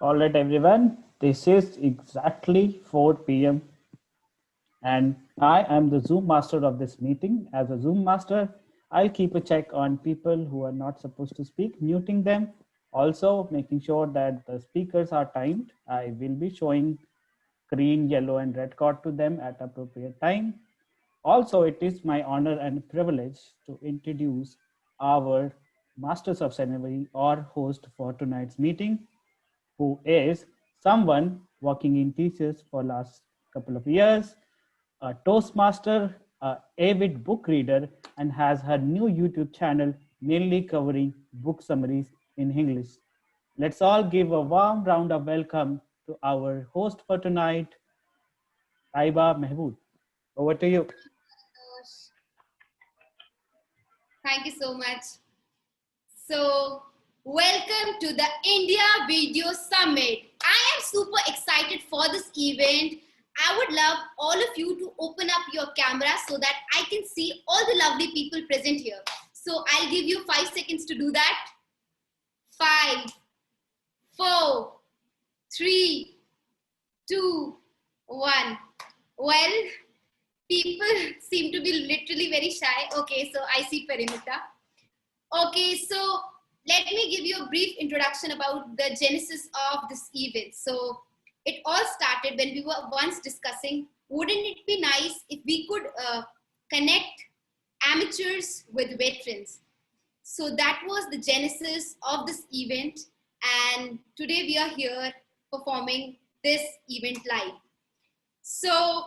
All right, everyone. This is exactly 4 p.m. and I am the Zoom master of this meeting. As a Zoom master, I'll keep a check on people who are not supposed to speak, muting them. Also, making sure that the speakers are timed. I will be showing green, yellow, and red card to them at appropriate time. Also, it is my honor and privilege to introduce our Masters of Ceremony or host for tonight's meeting, who is someone working in teachers for last couple of years, a Toastmaster, a avid book reader, and has her new YouTube channel mainly covering book summaries in English. Let's all give a warm round of welcome to our host for tonight, Taiba Mehboob. Over to you. Thank you so much. So, welcome to the India Video Summit. I am super excited for this event. I would love all of you to open up your camera so that I can see all the lovely people present here. So, I'll give you 5 seconds to do that. 5, 4, 3, 2, 1. Well, people seem to be literally very shy. Okay, so I see Parimita. Okay, so let me give you a brief introduction about the genesis of this event. So it all started when we were once discussing, wouldn't it be nice if we could connect amateurs with veterans? So that was the genesis of this event. And today we are here performing this event live. So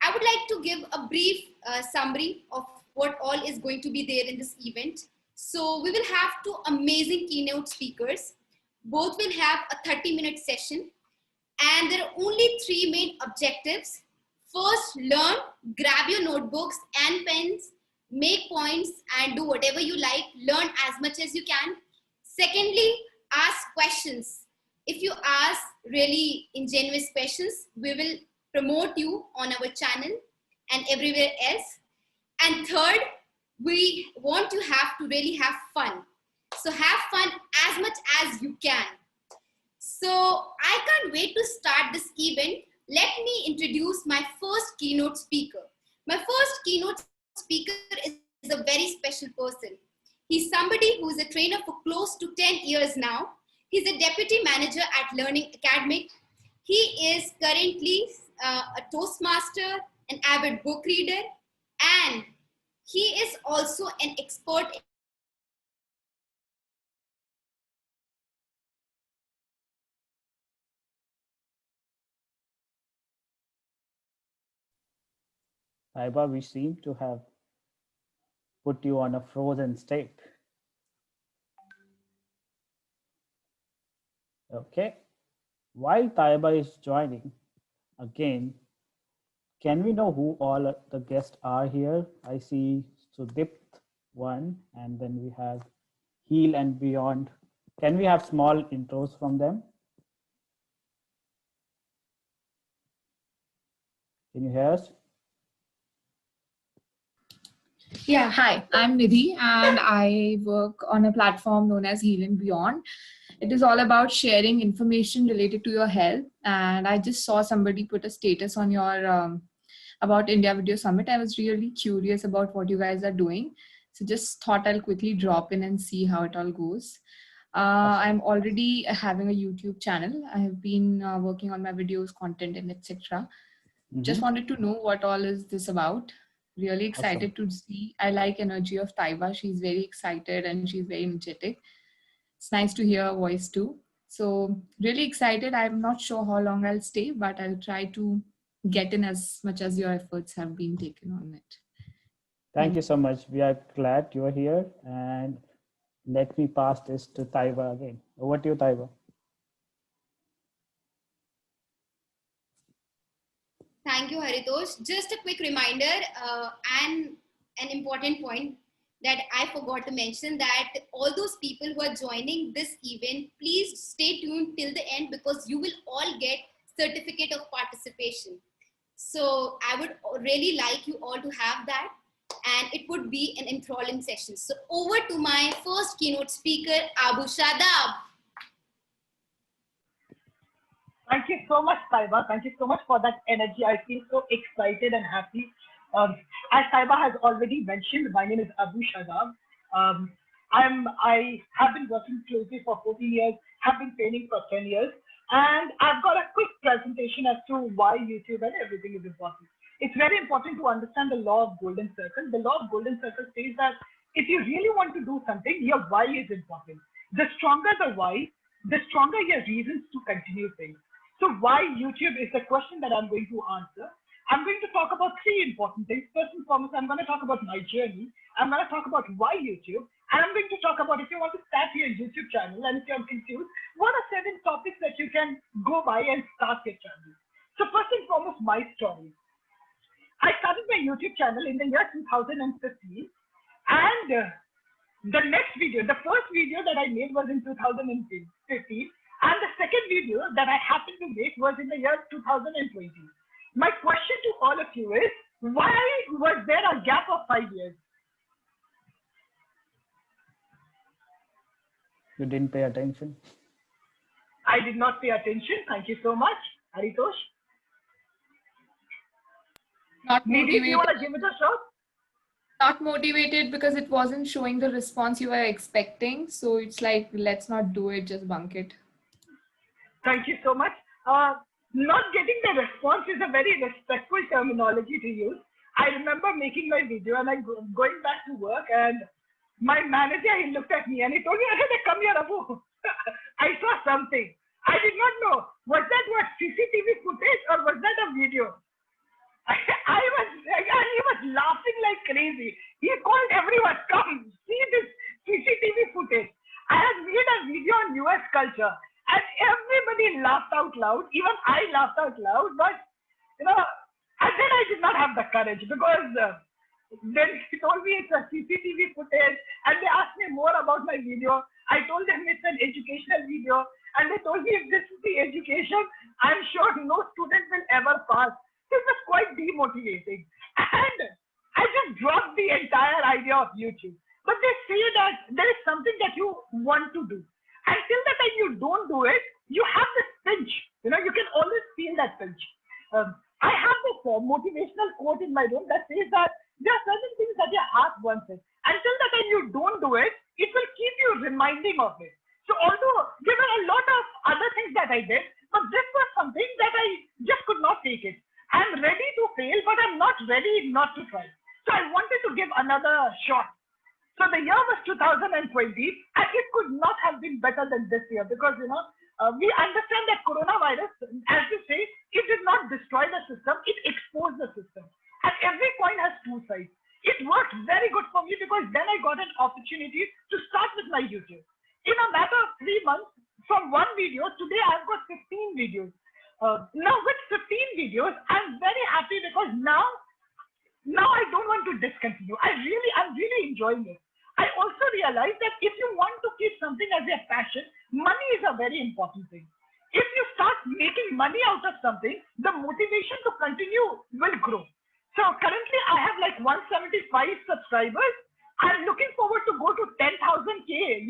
I would like to give a brief summary of what all is going to be there in this event. So we will have two amazing keynote speakers. Both will have a 30-minute session. And there are only 3 main objectives. First, learn, grab your notebooks and pens, make points and do whatever you like. Learn as much as you can. Secondly, ask questions. If you ask really ingenuous questions, we will promote you on our channel and everywhere else. And third, we want you to really have fun. So have fun as much as you can. So I can't wait to start this event. Let me introduce my first keynote speaker. My first keynote speaker is a very special person. He's somebody who's a trainer for close to 10 years now. He's a deputy manager at Learning Academic. He is currently a Toastmaster, an avid book reader, and he is also an expert Taiba, we seem to have put you on a frozen state. Okay. While Taiba is joining, again, can we know who all the guests are here? I see Sudipt one, and then we have Heal and Beyond. Can we have small intros from them? Can you hear us? Yeah, hi, I'm Nidhi and I work on a platform known as Heal and Beyond. It is all about sharing information related to your health. And I just saw somebody put a status on your about India Video Summit. I was really curious about what you guys are doing. So just thought I'll quickly drop in and see how it all goes. I'm already having a YouTube channel. I have been working on my videos, content, and etc. Just wanted to know what all is this about. Really excited to see. I like energy of Taiba. She's very excited and she's very energetic. It's nice to hear her voice too. So really excited. I'm not sure how long I'll stay, but I'll try to get in as much as your efforts have been taken on it. Thank you so much. We are glad you are here. And let me pass this to Taiba again. Over to you, Taiba. Thank you, Haritosh. Just a quick reminder and an important point that I forgot to mention, that all those people who are joining this event, please stay tuned till the end because you will all get certificate of participation. So I would really like you all to have that, and it would be an enthralling session. So over to my first keynote speaker, Abu Shadab. Thank you so much, Saiba. Thank you so much for that energy. I feel so excited and happy. Um, as Saiba has already mentioned, my name is Abu Shadab. Um, I have been working closely for 14 years, have been training for 10 years, and I've got a quick presentation as to why YouTube and everything is important. It's very important to understand the law of golden circle. The law of golden circle says that if you really want to do something, your why is important. The stronger the why, the stronger your reasons to continue things. So why YouTube is the question that I'm going to answer. I'm going to talk about three important things. First and foremost, I'm going to talk about my journey. I'm going to talk about why YouTube. And I'm going to talk about if you want to start your YouTube channel and if you're confused, what are 7 topics that you can go by and start your channel. So first and foremost, my story. I started my YouTube channel in the year 2015. And the next video, the first video that I made was in 2015. And the second video that I happened to make was in the year 2020. My question to all of you is, why was there a gap of 5 years? You didn't pay attention. I did not pay attention. Thank you so much, Haritosh. Not Maybe you want to motivated. give it a shot? Not motivated because it wasn't showing the response you were expecting. So it's like, let's not do it, just bunk it. Thank you so much. Not getting the response is a very respectful terminology to use. I remember making my video and going back to work, and my manager, he looked at me and he told me, "Hey, come here, Abu." I saw something. I did not know. Was that what CCTV footage or was that a video? He was laughing like crazy. He called everyone, "Come, see this CCTV footage." I had made a video on US culture and everybody laughed out loud. Even I laughed out loud, but and then I did not have the courage because then he told me it's a CCTV footage and they asked me more about my video. I told them it's an educational video and they told me if this is the education, I'm sure no student will ever pass. It was quite demotivating. And I just dropped the entire idea of YouTube. But they say that there is something that you want to do. Until the time you don't do it, you have this pinch. You can always feel that pinch. I have this motivational quote in my room that says that there are certain things that your heart wants it. Until the time you don't do it, it will keep you reminding of it. So although there were a lot of other things that I did, but this was something that I just could not take it. I'm ready to fail, but I'm not ready not to try. So I wanted to give another shot. So the year was 2020, and it could not have been better than this year because, we understand that coronavirus, as you say, it did not destroy the system, it exposed the system. And every coin has two sides. It worked very good for me because then I got an opportunity to start with my YouTube. In a matter of 3 months, from one video, today I've got 15 videos. Now with 15 videos, I'm very happy because now I don't want to discontinue. I'm really enjoying it. I also realized that if you want to keep something as your passion, money is a very important thing. If you start making money out of something, the motivation to continue will grow. So currently I have like 175 subscribers. I'm looking forward to go to 10,000K,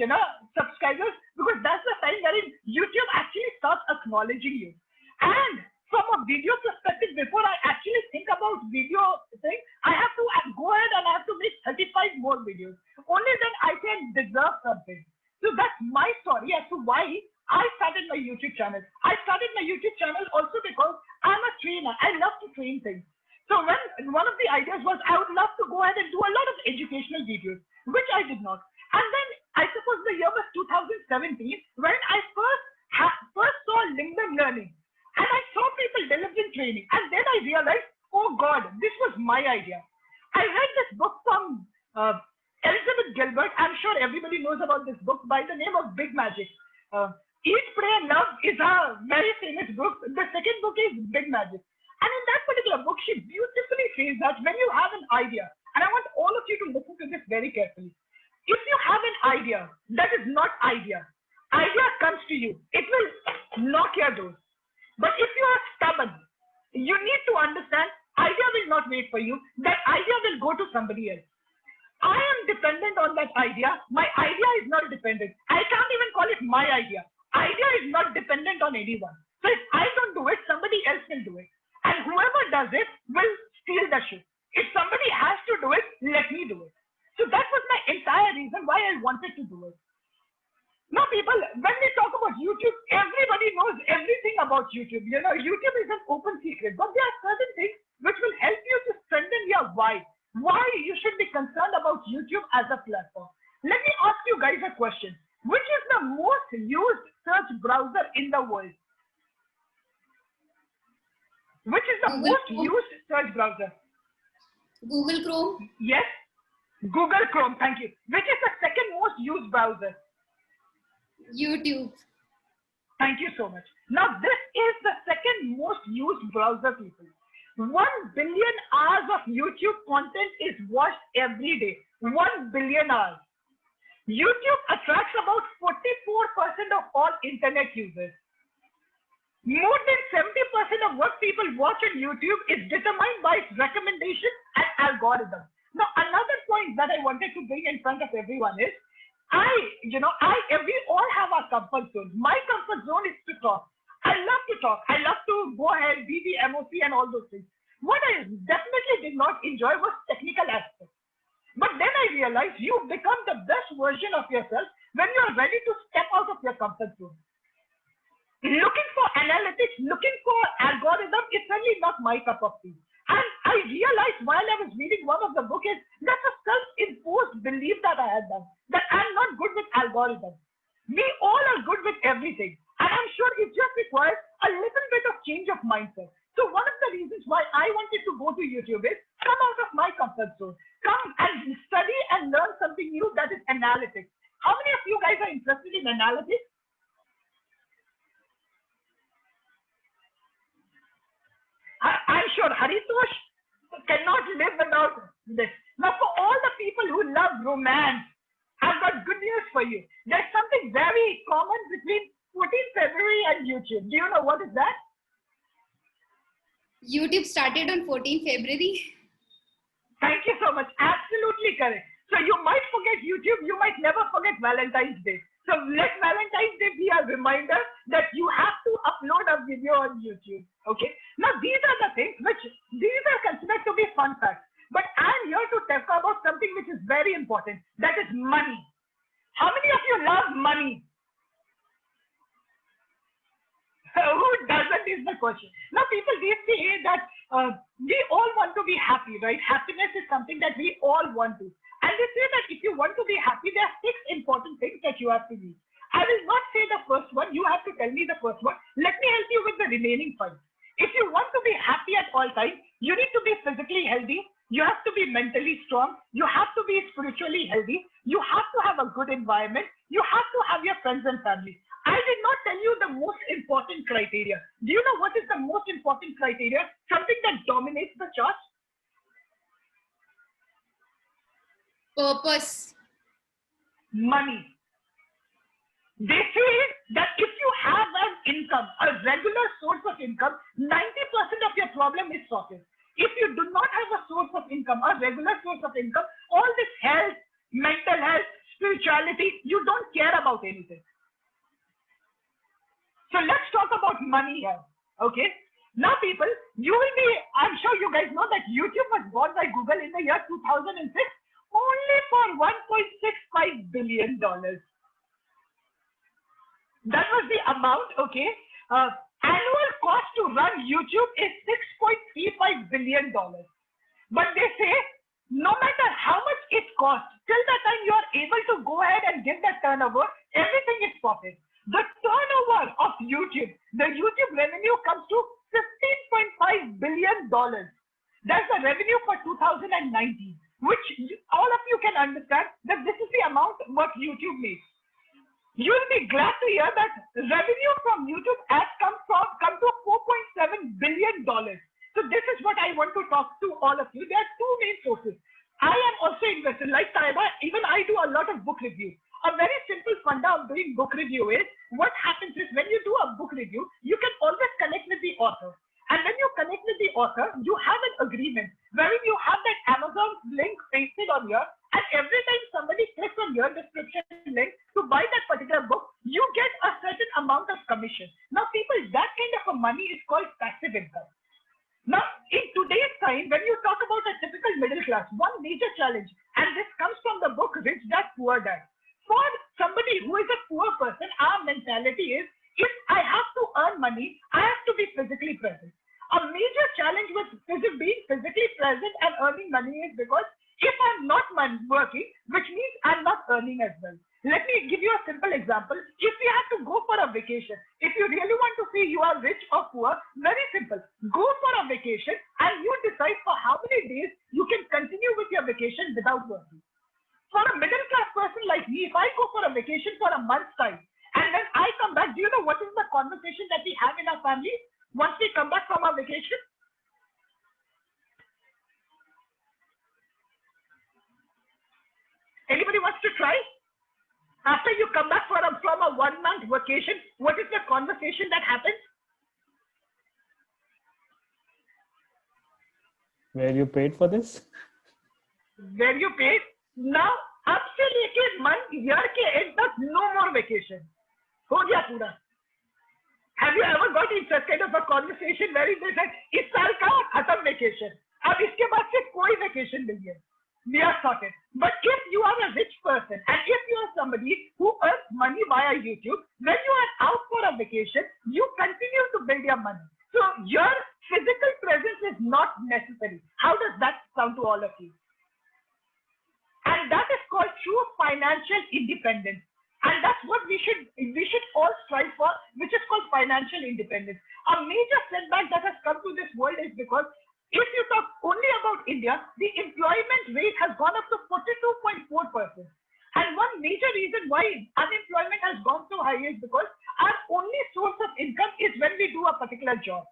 subscribers, because that's the time wherein YouTube actually starts acknowledging you. And from a video perspective, before I actually think about video thing, I have to go ahead and I have to make 35 more videos. Only then I can deserve something. So that's my story as to why I started my YouTube channel. I started my YouTube channel also because I'm a trainer. I love to train things. So when one of the ideas was I would love to go ahead and do a lot of educational videos, which I did not. And then I suppose the year was 2017 when I first saw LinkedIn Learning. And I saw people delivering training. And then I realized, oh God, this was my idea. I read this book from Elizabeth Gilbert. I'm sure everybody knows about this book by the name of Big Magic. Eat, Pray, and Love is a very famous book. The second book is Big Magic. And in that particular book, she beautifully says that when you have an idea, and I want all of you to listen to this very carefully. If you have an idea that is not idea comes to you. It will knock your door. But if you are stubborn, you need to understand idea will not wait for you. That idea will go to somebody else. I am dependent on that idea. My idea is not dependent. I can't even call it my idea. Idea is not dependent on anyone. So if I don't do it, somebody else will do it. And whoever does it will steal the show. If somebody has to do it, let me do it. So that was my entire reason why I wanted to do it. Now, people, when we talk about YouTube, everybody knows everything about YouTube. You know, YouTube is an open secret, but there are certain things which will help you to strengthen your why. Why you should be concerned about YouTube as a platform. Let me ask you guys a question. Which is the most used search browser in the world? Which is the Google most Chrome. used search browser? Google Chrome. Yes, Google Chrome. Thank you. Which is the second most used browser? YouTube. Thank you so much. Now, this is the second most used browser, people. 1 billion hours of YouTube content is watched every day. 1 billion hours. YouTube attracts about 44% of all internet users. More than 70% of what people watch on YouTube is determined by its recommendation and algorithm. Now, another point that I wanted to bring in front of everyone is, we all have our comfort zone. My comfort zone is to talk. I love to talk. I love to go ahead, be the MOC and all those things. What I definitely did not enjoy was technical aspects. But then I realized you become the best version of yourself when you are ready to step out of your comfort zone. Looking for analytics, looking for algorithm is certainly not my cup of tea. And I realized while I was reading one of the books is that's a self-imposed belief that I had done, that I'm not good with algorithms. We all are good with everything. And I'm sure it just requires a little bit of change of mindset. So one of the reasons why I wanted to go to YouTube is come out of my comfort zone. Come and study and learn something new, that is analytics. How many of you guys are interested in analytics? I'm sure Haritosh cannot live without this. Now, for all the people who love romance, I've got good news for you. There's something very common between 14th February and YouTube. Do you know what is that? YouTube started on 14th February. Thank you so much. Absolutely correct. So you might forget YouTube, you might never forget Valentine's Day. So let Valentine's Day be a reminder that you have to upload a video on YouTube. Okay. Now these are the things these are considered to be fun facts. But I'm here to talk about something which is very important. That is money. How many of you love money? Who doesn't is the question. Now people, they say that we all want to be happy, right? Happiness is something that we all want to. And they say that if you want to be happy, there are 6 important things that you have to do. I will not say the first one. You have to tell me the first one. Let me help you with the remaining 5. If you want to be happy at all times, you need to be physically healthy. You have to be mentally strong. You have to be spiritually healthy. You have to have a good environment. You have to have your friends and family. I did not tell you the most important criteria. Do you know what is the most important criteria? Something that dominates the chart? Purpose. Money. They say that if you have an income, a regular source of income, 90% of your problem is sorted. If you do not have a source of income, a regular source of income, all this health, mental health, spirituality, you don't care about anything. So let's talk about money here. Okay. Now people, you will be, I'm sure you guys know that YouTube was bought by Google in the year 2006 only for $1.65 billion. That was the amount, okay. Annual cost to run YouTube is $6.35 billion. But they say, no matter how much it costs, till the time you are able to go ahead and get that turnover, everything is profit. The turnover of YouTube, the YouTube revenue comes to $15.5 billion. That's the revenue for 2019, which all of you can understand that this is the amount what YouTube makes. You will be glad to hear that revenue from YouTube has come to $4.7 billion. So this is what I want to talk to all of you. There are 2 main sources. I am also invested, like Taiba, even I do a lot of book reviews. A very simple funda of doing book review is, what happens is when you do a book review, you can always connect with the author. And when you connect with the author, you have an agreement wherein you have that Amazon link pasted on here, and every time somebody clicks on your description link to buy that particular book, you get a certain amount amount of commission. Now, people, that kind of a money is called passive income. Now, in today's time, when you talk about a typical middle class, one major challenge, and this comes from the book Rich Dad Poor Dad. For somebody who is a poor person, our mentality is, if I have to earn money, I have to be physically present. A major challenge with being physically present and earning money is because if I'm not working, which means I'm not earning as well. Let me give you a simple example. If you have to go for a vacation, if you really want to see you are rich or poor, very simple. Go for a vacation and you decide for how many days you can continue with your vacation without working. For a middle class person like me, if I go for a vacation for a month's time and then I come back, do you know what is the conversation that we have in our family once we come back from our vacation? Anybody wants to try? After you come back from a 1 month vacation, what is the conversation that happens? Were you paid for this? Where you paid? Now, अब से लेके month year के end तक no more vacation. हो गया पूरा. Have you ever got in such kind of a conversation where they said, इस साल का खत्म vacation. अब इसके बाद से कोई vacation नहीं है. We are sorted. But if you are a rich person and if you are somebody who earns money via YouTube, when you are out for a vacation, you continue to build your money. So your physical presence is not necessary. How does that sound to all of you? And that is called true financial independence. And that's what we should all strive for, which is called financial independence. A major setback that has come to this world is because if you talk only about India, the employment rate has gone up to 42.4%. And one major reason why unemployment has gone so high is because our only source of income is when we do a particular job.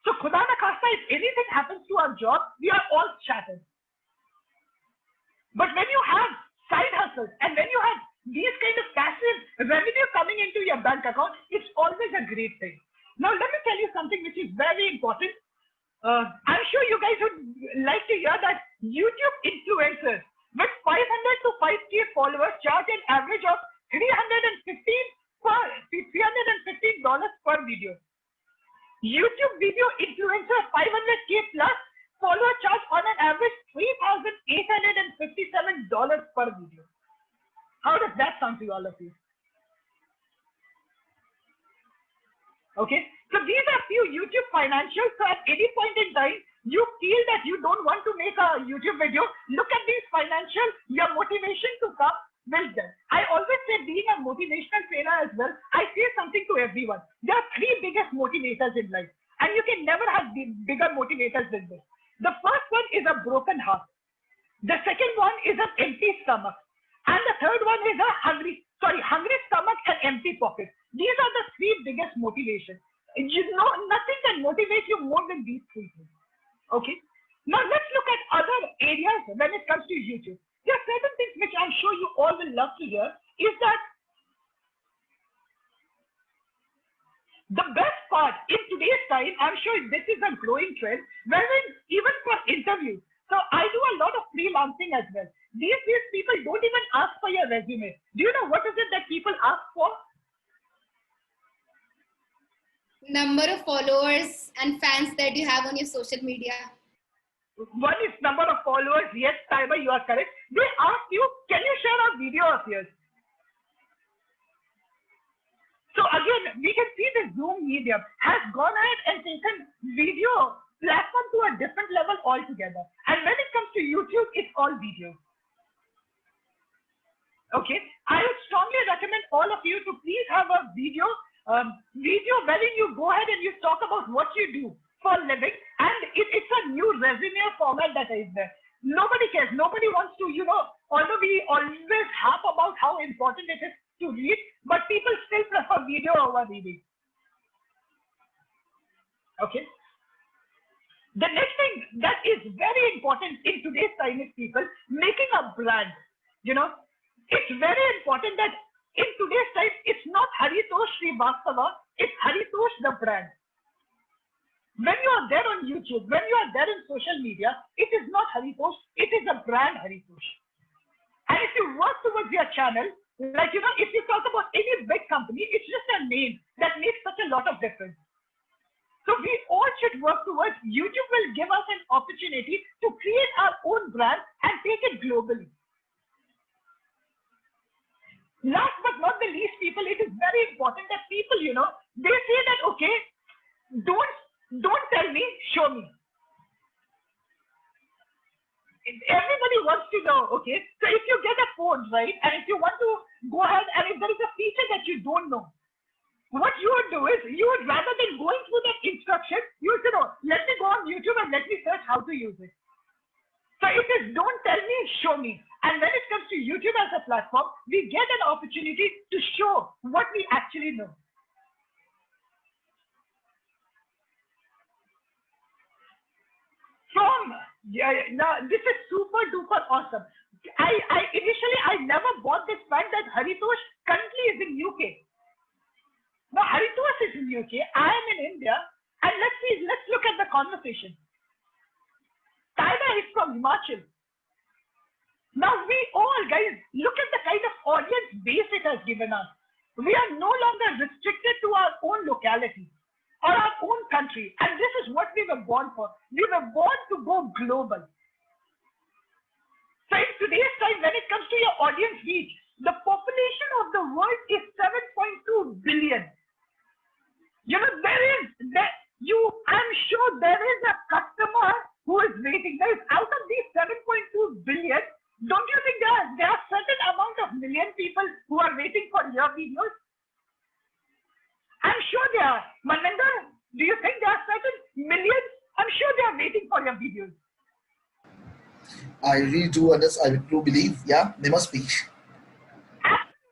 So Khuda na khasta, if anything happens to our job, we are all shattered. But when you have side hustles and when you have these kind of passive revenue coming into your bank account, it's always a great thing. Now, let me tell you something which is very important. I'm sure you guys would like to hear that YouTube influencers with 500 to 5K followers charge an average of $315 per video. YouTube video influencer 500K plus follower charge on an average $3,857 per video. How does that sound to all of you? Okay, so these are few YouTube financials. So at any point in time, you feel that you don't want to make a YouTube video, look at these financials, your motivation to come will come. I always say, being a motivational trainer as well, I say something to everyone. There are three biggest motivators in life, and you can never have bigger motivators than this. The first one is a broken heart. The second one is an empty stomach. And the third one is a hungry stomach and empty pocket. These are the three biggest motivations. You know, nothing can motivate you more than these three things. Okay. Now let's look at other areas when it comes to YouTube. There are certain things which I'm sure you all will love to hear. Is that the best part in today's time? I'm sure this is a growing trend. Wherein even for interviews. So I do a lot of freelancing as well. These days, people don't even ask for your resume. Do you know what is it that people ask for? Number of followers and fans that you have on your social media. One is number of followers. Yes, Taiba, you are correct. They ask you, can you share a video of yours? So again, we can see the Zoom medium has gone ahead and taken video platform to a different level altogether. And when it comes to YouTube, it's all video. Okay, I would strongly recommend all of you to please have a video wherein you go ahead and you talk about what you do for a living, and it's a new resume format that is there. Nobody cares. Nobody wants to, although we always harp about how important it is to read, but people still prefer video over reading. Okay. The next thing that is very important in today's time is people making a brand. It's very important that in today's time, it's not Haritosh Srivastava, it's Haritosh the brand. When you are there on YouTube, when you are there in social media, it is not Haritosh, it is a brand Haritosh. And if you work towards your channel, Like, if you talk about any big company, it's just a name that makes such a lot of difference. So we all should work towards YouTube will give us an opportunity to create our own brand and take it globally. Last but not the least, people, it is very important that people, they say that, okay, don't tell me, show me. Everybody wants to know, okay? So if you get a phone, right, and if you want to go ahead and if there is a feature that you don't know, what you would do is you would, rather than going through that instruction, you would say, no, let me go on YouTube and let me search how to use it. So it is don't tell me, show me. And when it comes to YouTube as a platform, we get an opportunity to show what we actually know. Now this is super duper awesome. Initially I never bought this fact that Haritosh currently is in UK. Now Haritosh is in UK, I am in India, and let's look at the conversation. Tyler is from Himachal. Now we all, guys, look at the kind of audience base it has given us. We are no longer restricted to our own locality or our own country, and this is what we were born for. We were born to go global. So in today's time, when it comes to your audience reach, the population of the world is 7.2 billion. I'm sure there is a customer who is waiting. There is, out of these 7.2 billion, don't you think there are certain amount of million people who are waiting for your videos? I'm sure there are. Maninder, do you think there are certain millions? I'm sure they are waiting for your videos. I really do understand. I do believe, yeah, they must be.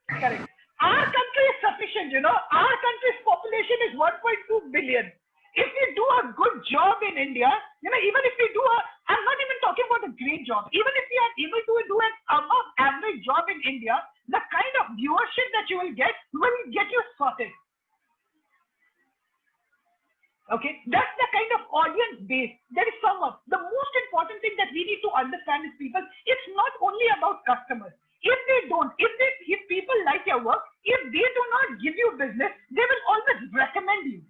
Correct. Our country is sufficient, Our country's population is 1.2 billion. If we do a good job in India, even if we do I'm not even talking about a great job. Even if we are able to do an above average job in India, the kind of viewership that you will get you sorted. Okay, that's the kind of audience base. There is someone. The most important thing that we need to understand is people, it's not only about customers. If people like your work, if they do not give you business, they will always recommend you.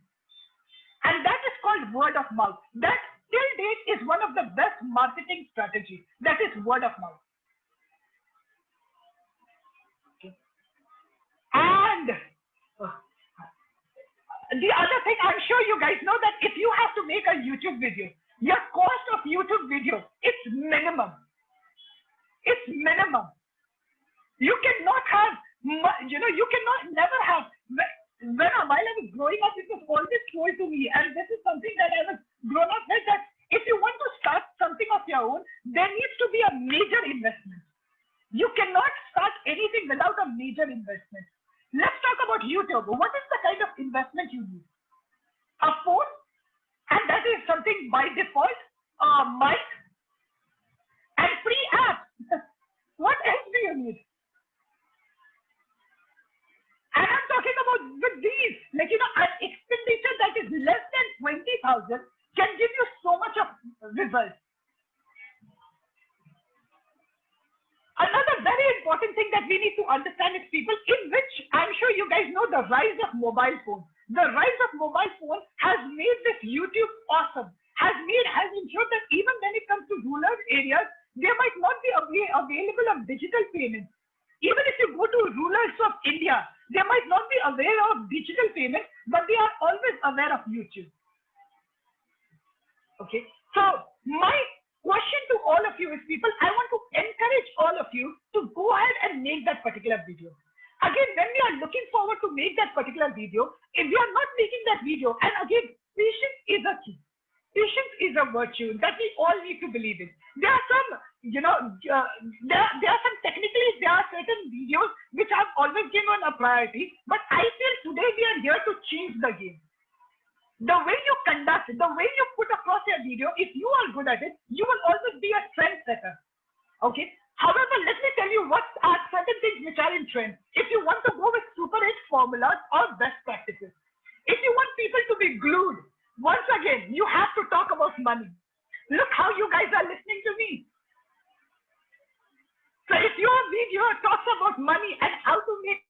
And that is called word of mouth. That till date is one of the best marketing strategies. That is word of mouth. Okay. And the other thing, I'm sure you guys know that if you have to make a YouTube video, your cost of YouTube video, it's minimum. It's minimum. You cannot have, you cannot never have. While I was growing up, it was always told to me, and this is something that I was grown up with, that if you want to start something of your own, there needs to be a major investment. You cannot start anything without a major investment. Let's talk about YouTube. What is the kind of investment you need? A phone, and that is something by default, a mic, and free apps. What else do you need? And I'm talking about with these, an expenditure that is less than 20,000 can give you so much of results. Another very important thing that we need to understand is people, in which I'm sure you guys know the rise of mobile phones. The rise of mobile phone has made this YouTube awesome, has ensured that even when it comes to rural areas, there might not be available of digital payments. Even if you go to rurals of India, they might not be aware of digital payments, but they are always aware of YouTube. Okay, so my question to all of you is, people, I want to encourage all of you to go ahead and make that particular video. Again, when we are looking forward to make that particular video, if we are not making that video, and again, patience is a key. Patience is a virtue that we all need to believe in. There are some, there are certain videos which I've always given a priority, but I feel today we are here to change the game. The way you conduct, the way you put across your video, if you are good at it, you will always be a trendsetter. Okay. However, let me tell you what are certain things which are in trend. If you want to go with super rich formulas or best practices, if you want people to be glued, once again, you have to talk about money. Look how you guys are listening to me. So if you are video talks about money and how to make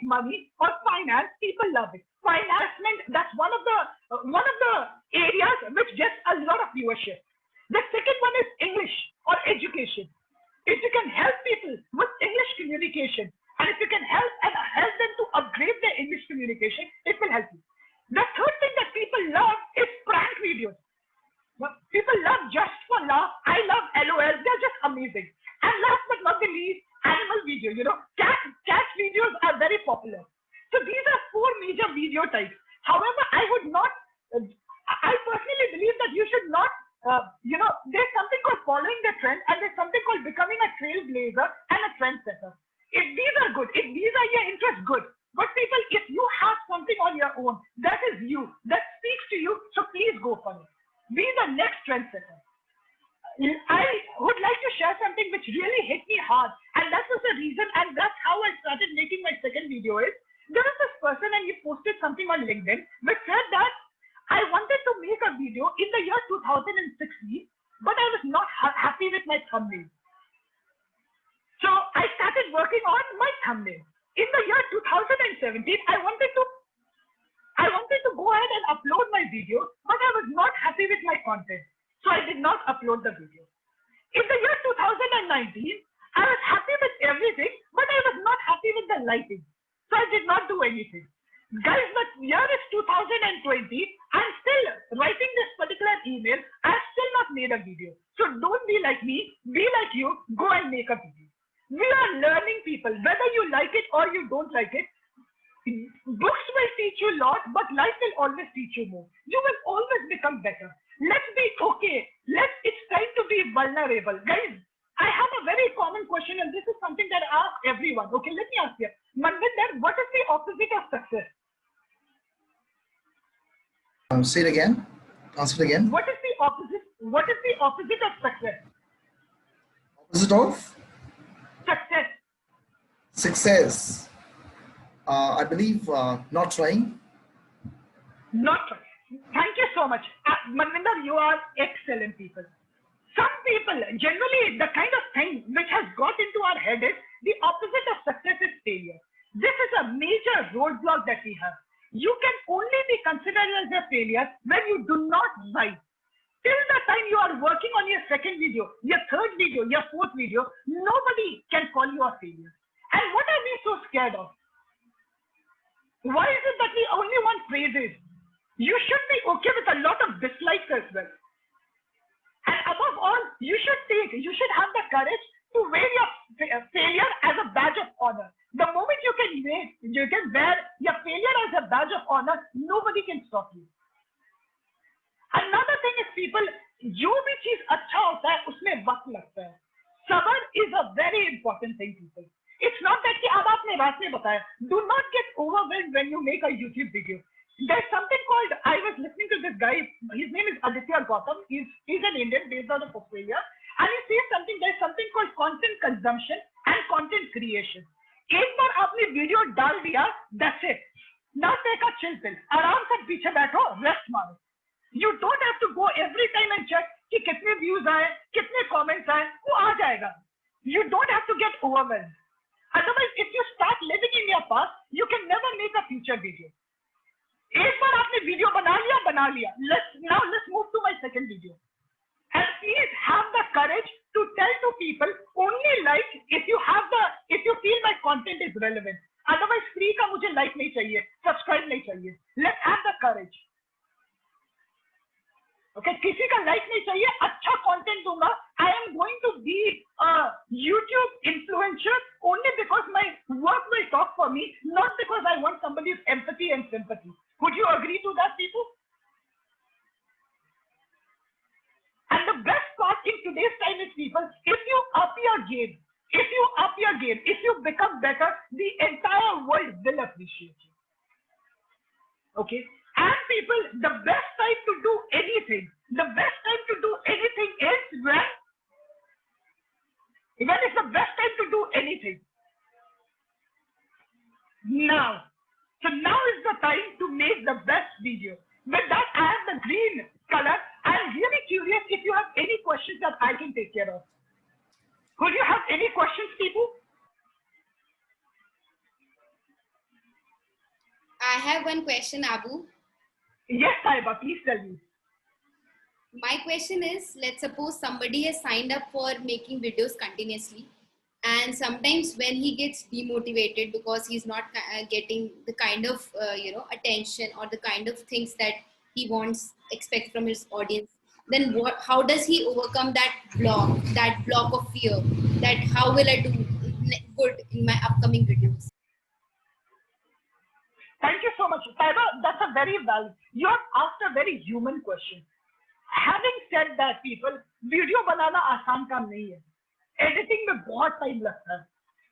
money or finance, people love it. Finance, that's one of the areas which gets a lot of viewership. The second one is English or education. If you can help people with English communication, and if you can help them to upgrade their English communication, it will help you. The third thing that people love is prank videos. People love just for laugh. I love LOL. They're just amazing. And last but not the least, animal video. Cat videos are very popular. So these are 4 major video types. However, I personally believe that you should not, there's something called following the trend, and there's something called becoming a trailblazer and a trendsetter. If these are good, if these are your interests, good. But people, if you have something on your own, that is you, that speaks to you, so please go for it. Be the next trendsetter. I would like to share something which really hit me hard, and that was the reason, and that's how I started making my second video is, there was this person and he posted something on LinkedIn which said that I wanted to make a video in the year 2016, but I was not happy with my thumbnail. So I started working on my thumbnail. In the year 2017, I wanted to go ahead and upload my video, but I was not happy with my content. So I did not upload the video. In the year 2019, I was happy with everything, but I was not happy with the lighting. So I did not do anything. Guys, the year is 2020. I'm still writing this particular email. I've still not made a video. So don't be like me. Be like you. Go and make a video. We are learning, people. Whether you like it or you don't like it, books will teach you a lot, but life will always teach you more. You will always become better. Let's be okay. It's time to be vulnerable. Guys, I have a very common question, and this is something that I ask everyone. Okay, let me ask you. Manvinder, what is the opposite of success? Say it again. Answer it again. What is the opposite of success? Opposite of Success. success. I believe not trying. Not trying. Thank you so much. Manvinder, you are excellent people. Some people, generally, the kind of thing which has got into our head is the opposite of success is failure. This is a major roadblock that we have. You can only be considered as a failure when you do not write. Till the time you are working on your second video, your third video, your fourth video, nobody can call you a failure. And what are we so scared of? Why is it that we only want praises? You should be okay with a lot of dislikes as well. And above all, you should have the courage to wear your failure as a badge of honor. The moment you can wear your failure as a badge of honor, nobody can stop you. Another thing is people, जो भी चीज अच्छा होता है उसमें वक्त लगता है. Sabr is a very important thing, people. It's not that कि अब आपने रात में बताया. Do not get overwhelmed when you make a YouTube video. There's something called, I was listening to this guy, his name is Aditya Gautam, he's an Indian based out of Australia, and he says there's something called content consumption and content creation. एक बार आपने video डाल दिया, that's it. Now take a chill pill, आराम से पीछे बैठो, rest मारो. You don't have to go every time and check कि कितने views आए, कितने comments आए, वो आ जाएगा. You don't have to get overwhelmed. Otherwise, if you start living in your past, you can never make a future video. एक बार आपने video बना लिया. Let's move to my second video. And please have the courage to tell to people only like if you feel my content is relevant. Otherwise, free का मुझे like नहीं चाहिए, subscribe नहीं चाहिए. Let's have the courage. Okay, किसी का like नहीं चाहिए, अच्छा content दूंगा. I am going to be a YouTube influencer only because my work will talk for me, not because I want somebody's empathy and sympathy. Would you agree to that, people? And the best part in today's time is, people, if you up your game, if you become better, the entire world will appreciate you. Okay? And people, the best time to do anything is when is the best time to do anything? Now. So now is the time to make the best video. With that, I have the green color. I'm really curious if you have any questions that I can take care of. Would you have any questions, people? I have one question, Abu. Yes, Saiba, please tell me. My question is, let's suppose somebody has signed up for making videos continuously, and sometimes when he gets demotivated because he's not getting the kind of attention or the kind of things that he wants, expect from his audience, then how does he overcome that block of fear, that how will I do good in my upcoming videos? Thank you so much, Saiba. That's a very valid. You have asked a very human question. Having said that, people, video बनाना आसान काम नहीं है. Editing में बहुत time लगता है.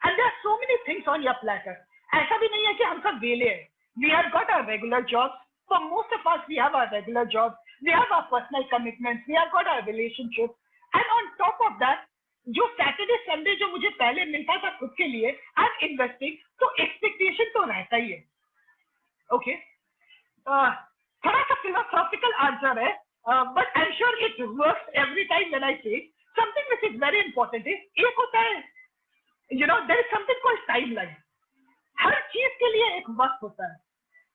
And there are so many things on your platter. ऐसा भी नहीं है कि हम सब वेले हैं. We have got our regular jobs. For most of us, we have our regular jobs. We have our personal commitments. We have got our relationships. And on top of that, जो सैटरडे संडे जो मुझे पहले मिलता था खुद के लिए, I'm investing. तो एक्सपेक्टेशन तो रहता ही है. Okay. थोड़ा सा philosophical answer है. But I'm sure it works every time when I say something which is very important is एक होता है, there is something called timeline. हर चीज के लिए एक वक्त होता है.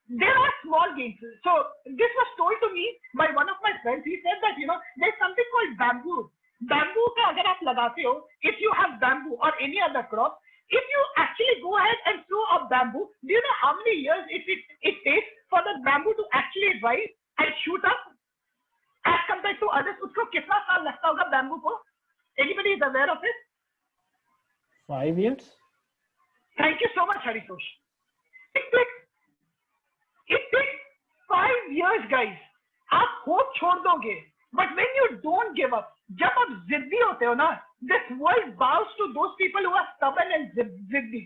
There are small gains. So this was told to me by one of my friends. He said that there's something called bamboo. Bamboo का अगर आप लगाते हो, if you have bamboo or any other crop, if you actually go ahead and sow a bamboo, do you know how many years it takes for the bamboo to actually rise and shoot up? As compared to others, उसको कितना साल लगता होगा bamboo को? Anybody is aware of it? 5 years. Thank you so much, Haritosh. It takes 5 years, guys. आप hope छोड़ दोगे, but when you don't give up, जब आप जिद्दी होते हो ना, this world bows to those people who are stubborn and जिद्दी.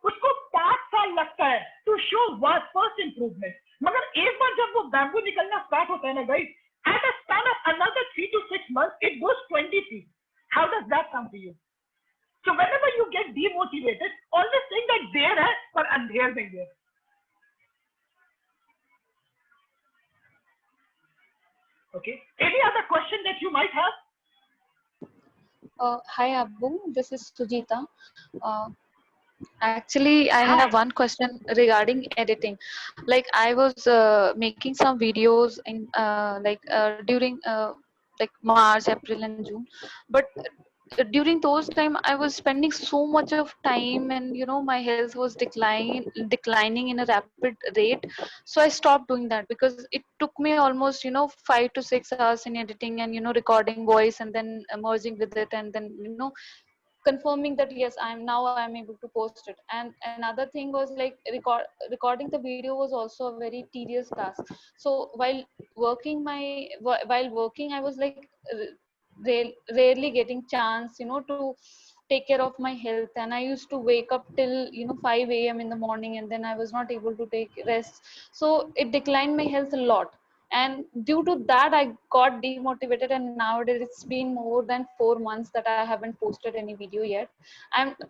उसको 5 साल लगता है to show first improvement. मगर एक बार जब वो bamboo निकलना start होता है ना, guys, at a span of another 3 to 6 months, it goes 20 feet. How does that sound to you? So whenever you get demotivated, always think that there है पर अंधेर नहीं है. Okay. Any other question that you might have? Hi Abu, this is Sujita. Actually, I have one question regarding editing. Like I was making some videos in during like March, April, and June, but during those time I was spending so much of time, and my health was declining in a rapid rate. So I stopped doing that because it took me almost 5 to 6 hours in editing and recording voice and then merging with it, and then confirming that yes I'm able to post it. And another thing was like recording the video was also a very tedious task. So while working I was like rarely getting chance to take care of my health, and I used to wake up till 5 a.m. in the morning, and then I was not able to take rest. So it declined my health a lot, and due to that I got demotivated, and nowadays it's been more than 4 months that I haven't posted any video yet.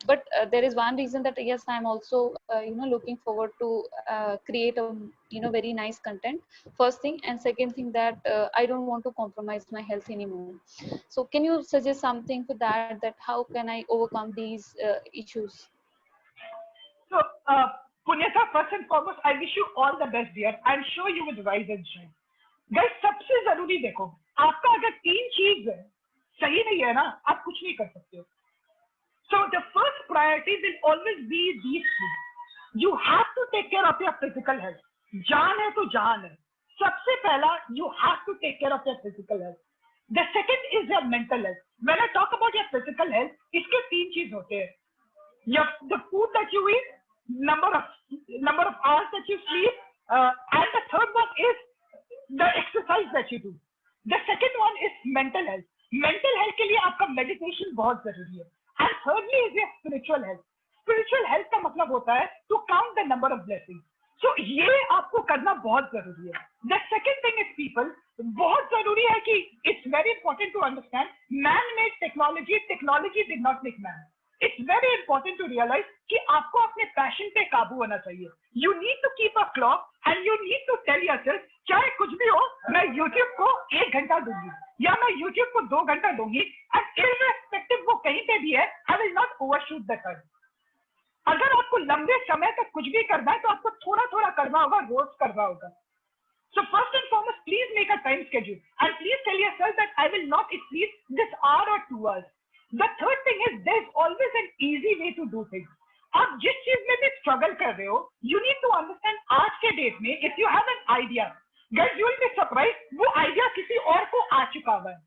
But there is one reason that yes I'm also looking forward to create a very nice content, first thing, and second thing that I don't want to compromise my health anymore. So can you suggest something for that how can I overcome these issues? So Punyata, first and foremost, I wish you all the best, dear. I'm sure you will rise and shine. Guys, सबसे जरूरी देखो, आपका अगर 3 चीज सही नहीं है ना, आप कुछ नहीं कर सकते हो. So the first priority will always be these 2. You have to take care of your physical health. जान है तो जान है. सबसे पहला, you have to take care of your physical health. The second is your mental health. When I talk about your physical health, इसके 3 चीज होते हैं. The food that you eat, number of hours that you sleep, and the third one is the exercise that you do. The second one is mental health. Mental health के लिए आपका meditation बहुत जरूरी है. And thirdly is your spiritual health. Spiritual health का मतलब होता है to count the number of blessings. So ये आपको करना बहुत जरूरी है. The second thing is people, बहुत जरूरी है कि it's very important to understand man-made technology did not make man. it's very important to realize कि आपको अपने पैशन पे काबू होना चाहिए. You need to keep a clock and you need to tell yourself, चाहे कुछ भी हो, मैं YouTube को 1 घंटा दूंगी या मैं YouTube को 2 घंटा दूंगी, and irrespective वो कहीं पे भी है, I will not overshoot the time. अगर आपको लंबे समय तक कुछ भी करना है तो आपको थोड़ा थोड़ा करना होगा, रोज करना होगा. So first and foremost, please make a time schedule and please tell yourself that I will not exceed this hour or 2 hours. The third thing is there's always an easy way to do things. आप जिस चीज में भी struggle कर रहे हो, you need to understand आज के डेट में if you have an idea, guys, you will be surprised, वो आइडिया किसी और को आ चुका हुआ है.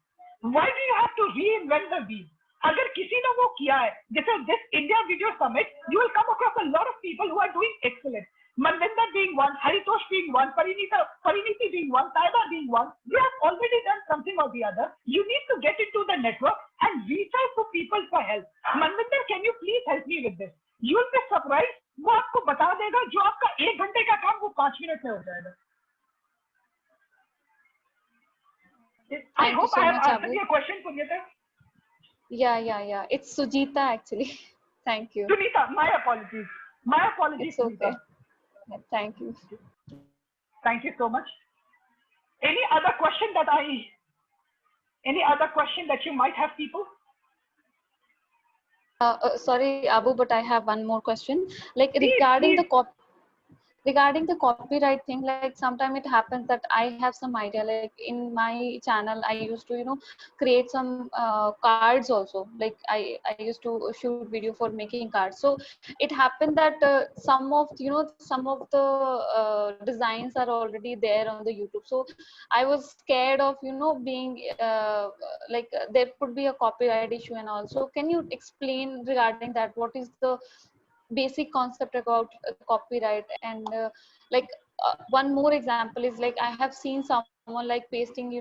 Why do you have to reinvent the wheel? अगर किसी ने वो किया है, जैसे this India Video Summit, you will come across a lot of people who are doing excellent. Manvinder being one, Haritosh being one, Pariniti being one, Taiba being one. You have already done something or the other. You need to get into the network and reach out to people for help. Manvinder, can you please help me with this? You will be surprised. वो आपको बता देगा जो आपका 1 घंटे का काम वो 5 मिनट में हो जाएगा. I hope I have answered your question, Punyata. Yeah. It's Sujita actually. Thank you. Sunita, my apologies. My apologies, It's okay. Sunita. Thank you. Thank you so much. Any other question that you might have, people? Sorry, Abu, but I have one more question. Like regarding the copyright thing, like sometimes it happens that I have some idea, like in my channel I used to create some cards also, like I used to shoot video for making cards. So it happened that some of the designs are already there on the YouTube. So I was scared of being like there could be a copyright issue. And also, can you explain regarding that, what is the basic concept about copyright? And one more example is, like, I have seen someone like pasting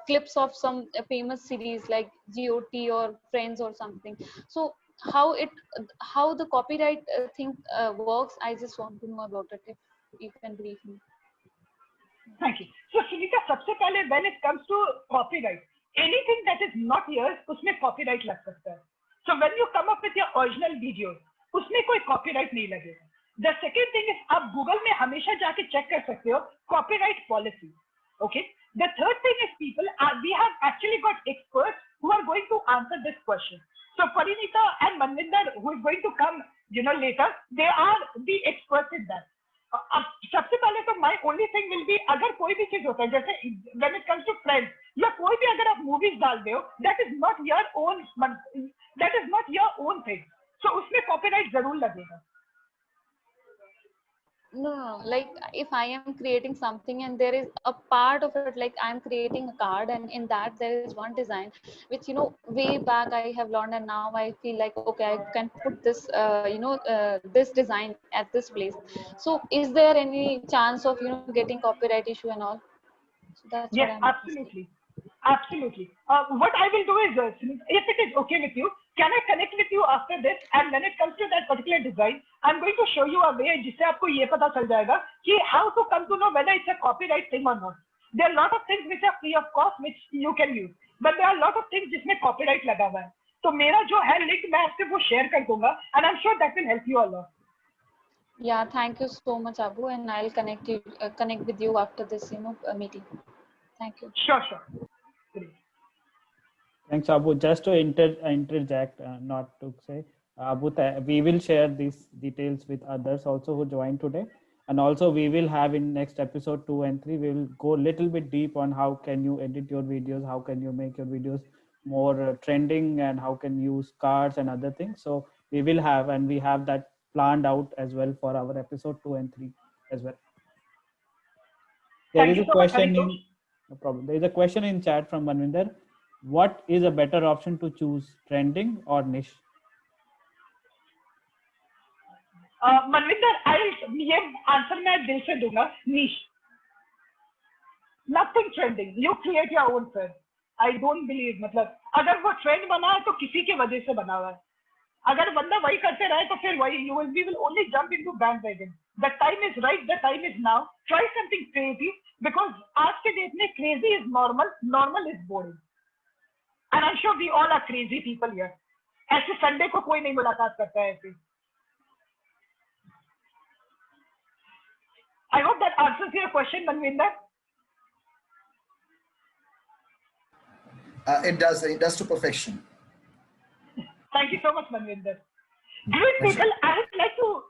clips of some famous series like GOT or Friends or something. So how the copyright thing works, I just want to know about it, if you can brief me. Thank you. So Sunita, सबसे पहले when it comes to copyright, anything that is not yours, उसमें copyright लग सकता है. So when you come up with your original videos, उसमें कोई copyright नहीं लगेगा. The second thing is, आप Google में हमेशा जाके check कर सकते हो copyright policy. Okay. The third thing is, people, we have actually got experts who are going to answer this question. So Parinita and Manvinder, who is going to come, later, they are the experts in that. अब सबसे पहले तो my only thing will be, अगर कोई भी चीज होता है, जैसे when it comes to Friends, या कोई भी अगर आप movies डाल दे हो, that is not your own thing. So उसमें copyright जरूर लगेगा. No, like if I am creating something and there is a part of it, like I'm creating a card, and in that there is one design which way back I have learned, and now I feel like, okay, I can put this this design at this place. So is there any chance of getting copyright issue and all? So that's Yes, what I'm absolutely. Absolutely. What I will do is, if it is okay with you, can I connect with you after this? And when it comes to that particular design, I'm going to show you a way जिससे आपको ये पता चल जाएगा कि how to come to know whether it's a copyright thing or not. There are a lot of things which are free of cost which you can use, but there are a lot of things जिसमें copyright लगा हुआ है. तो मेरा जो है link मैं आपसे वो share कर दूंगा, and I'm sure that will help you a lot. Yeah, thank you so much, Abu, and I'll connect with you after this meeting. Thank you. Sure. Great. Thanks, Abu. Just to interject, not to say, Abu, we will share these details with others also who joined today. And also we will have in next episode 2 and 3, we will go a little bit deep on how can you edit your videos, how can you make your videos more trending, and how can you use cards and other things. So we will have, and we have that planned out as well for our episode 2 and 3 as well. There is a question in, no problem. There is a question in chat from Manvinder. What is a better option to choose, trending or niche? Manvinder, ये answer मैं दिल से दूंगा, niche. Nothing trending. You create your own trend. I don't believe, मतलब अगर वो trend बना है तो किसी की वजह से बना हुआ है. अगर बंदा वही करते रहे तो फिर वही, we will only jump into bandwagon. The time is right. The time is now. Try something crazy, because आज के डेट में crazy is normal is boring. And I'm sure we all are crazy people here. ऐसे Sunday को कोई नहीं मुलाकात करता है ऐसे. I hope that answers your question, Manvinder. It does to perfection. Thank you so much, Manvinder. Great people, I would like to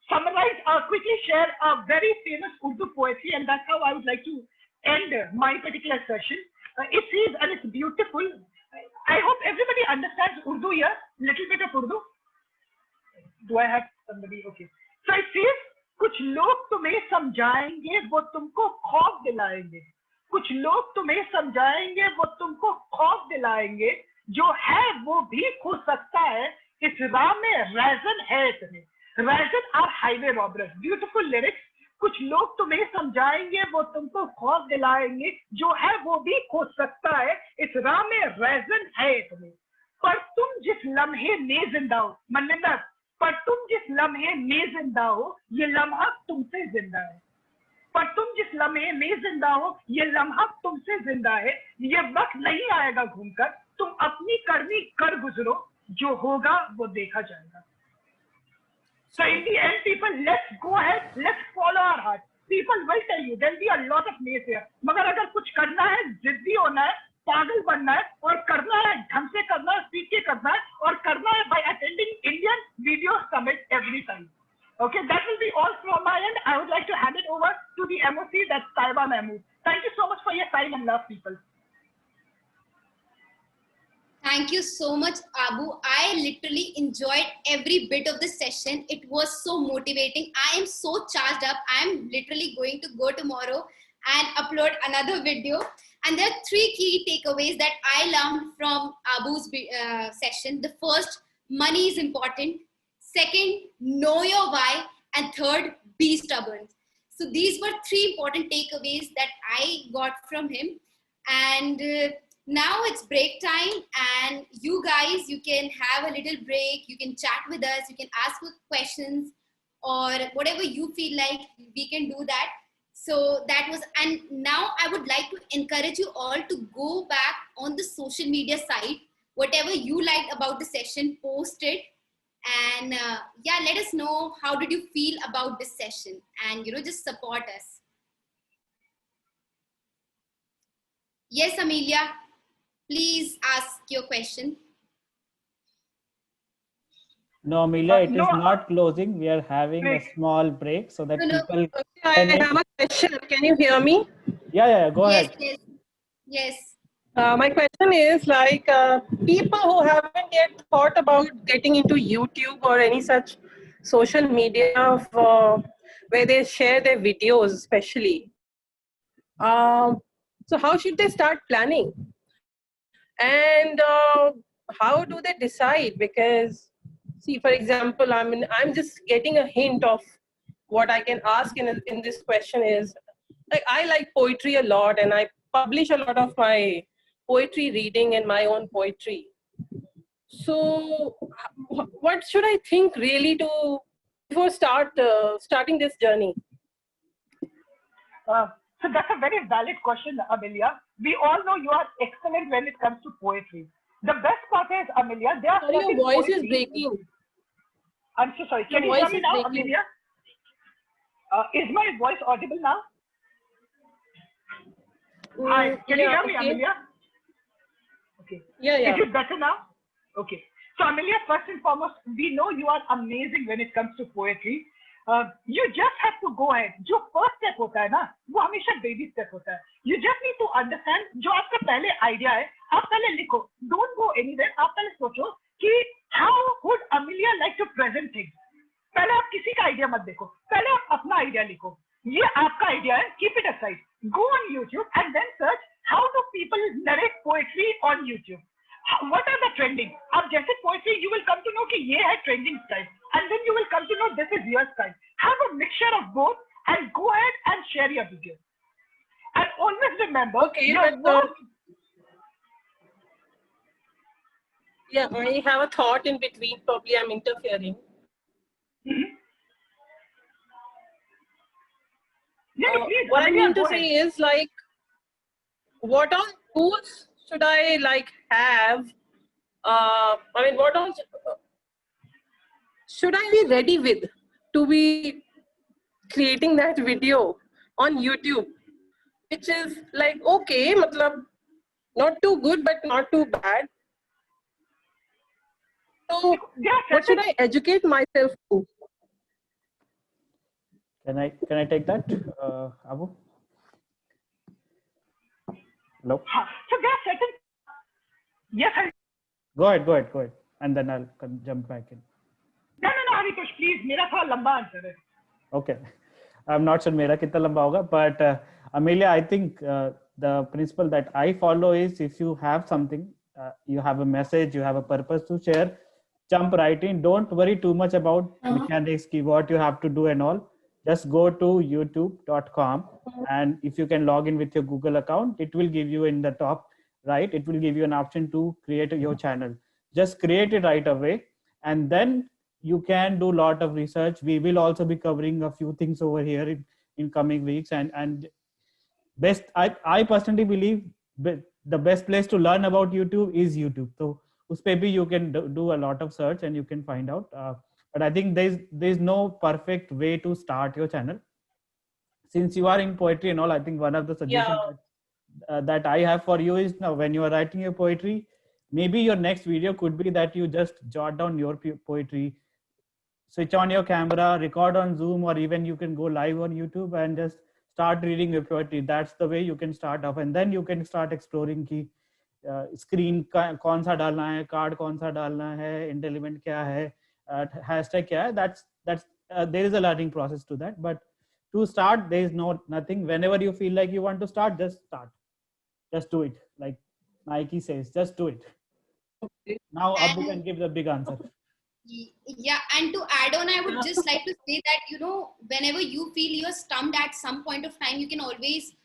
summarize, quickly share a very famous Urdu poetry, and that's how I would like to end my particular session. It says, and it's beautiful. I hope everybody understands Urdu here, little bit of Urdu. Do I have somebody? Okay. So it says, कुछ लोग तुम्हें समझाएंगे वो तुमको खौफ दिलाएंगे, कुछ लोग तुम्हें समझाएंगे वो तुमको खौफ दिलाएंगे, जो है वो भी खो सकता है, इस राह में रैजन है इतने. Raisin are highway robbers. Beautiful lyrics. कुछ लोग तुम्हें समझाएंगे वो तुमको खौफ दिलाएंगे, जो है वो भी खो सकता है, इस राह में रैजन है इतने. पर तुम जिस लम्हे में जिंदा हो, मनविंदर, पर तुम जिस लम्हे में जिंदा हो, ये लम्हा तुमसे जिंदा है. पर तुम जिस लम्हे में जिंदा हो, ये लम्हा तुमसे जिंदा है. ये वक्त नहीं आएगा घूमकर, तुम अपनी करनी कर गुजरो, जो होगा वो देखा जाएगा. So in the end, people, let's go ahead, let's follow our heart. People will tell you, there'll be a lot of naysayers. मगर अगर कुछ करना है, जिद्दी होना है, पागल बनना है, और करना है, ढंग से करना है, सीख के करना है, और करना है by attending Indian Video Summit every time. Okay, that will be all from my end. I would like to hand it over to the MOC, that's Taiba Mahmood. Thank you so much for your time and love, people. Thank you so much, Abu. I literally enjoyed every bit of the session. It was so motivating. I am so charged up. I am literally going to go tomorrow and upload another video. And there are 3 key takeaways that I learned from Abu's session. The first, money is important. Second, know your why. And third, be stubborn. So these were 3 important takeaways that I got from him. And now it's break time, and you guys, you can have a little break, you can chat with us, you can ask questions, or whatever you feel like, we can do that. So that was, and now I would like to encourage you all to go back on the social media site, whatever you liked about the session, post it, and yeah, let us know how did you feel about this session, and just support us. Yes, Amelia. Please ask your question. No, Amelia, it is not closing. We are having a small break so that people. Okay, I have a question. Can you hear me? Yeah. Go ahead. Yes. My question is like people who haven't yet thought about getting into YouTube or any such social media where they share their videos, especially. So how should they start planning? And how do they decide? Because, see, for example, I'm just getting a hint of what I can ask in this question is, like, I like poetry a lot, and I publish a lot of my poetry reading and my own poetry. So what should I think really before starting this journey? So that's a very valid question, Amelia. We all know you are excellent when it comes to poetry. The best part is, Amelia, there are sorry, your voice is breaking. I'm so sorry. Can you hear me now, Amelia? Is my voice audible now? Hi. Can you hear me, Amelia? Okay. Yeah. Is it better now? Okay. So, Amelia, first and foremost, we know you are amazing when it comes to poetry. You just have to go ahead. जो first step होता है ना, वो हमेशा baby step होता है. You just need to understand जो आपका पहले idea है, आप पहले लिखो. Don't go anywhere. आप पहले सोचो कि how would Amelia like to present things. पहले आप किसी का idea मत देखो. पहले आप अपना idea लिखो. ये आपका idea है. Keep it aside. Go on YouTube and then search how do people narrate poetry on YouTube. What are the trending? आप जैसे poetry, you will come to know कि ये है trending style. And then you will come to know this is your style. Have a mixture of both and go ahead and share your video. And always remember, yeah, I have a thought in between. Probably I'm interfering. Please, what I mean to say is, like, what all tools should I have I mean, what all should I be ready with to be creating that video on YouTube, which is like, okay, matlab, not too good, but not too bad. So what should I educate myself to? Can I take that, Abu? Hello. So there are certain. Yes, Go ahead, and then I'll jump back in. no, Haritosh, please. मेरा थोड़ा लंबा answer है. Okay. I'm not sure मेरा कितना लंबा होगा, but Amelia, I think the principle that I follow is if you have something, you have a message, you have a purpose to share, jump right in. Don't worry too much about mechanics, what you have to do and all. Just go to youtube.com, and if you can log in with your Google account, it will give you in the top right. It will give you an option to create your channel. Just create it right away, and then you can do a lot of research. We will also be covering a few things over here in coming weeks, and best I personally believe the best place to learn about YouTube is YouTube. So us pe bhi you can do a lot of search and you can find out. But I think there's no perfect way to start your channel. Since you are in poetry and all, I think one of the suggestions that I have for you is, now when you are writing your poetry, maybe your next video could be that you just jot down your poetry, switch on your camera, record on Zoom, or even you can go live on YouTube and just start reading your poetry. That's the way you can start off, and then you can start exploring ki screen कौन सा डालना है, card कौन सा डालना है, element क्या है, hashtag क्या है. That's there is a learning process to that. But to start, there is nothing. Whenever you feel like you want to start, just start. Just do it. Like Nike says, just do it. Now Abu can give the big answer. Yeah, and to add on, I would just like to say that, whenever you feel you're stumped at some point of time, you can always,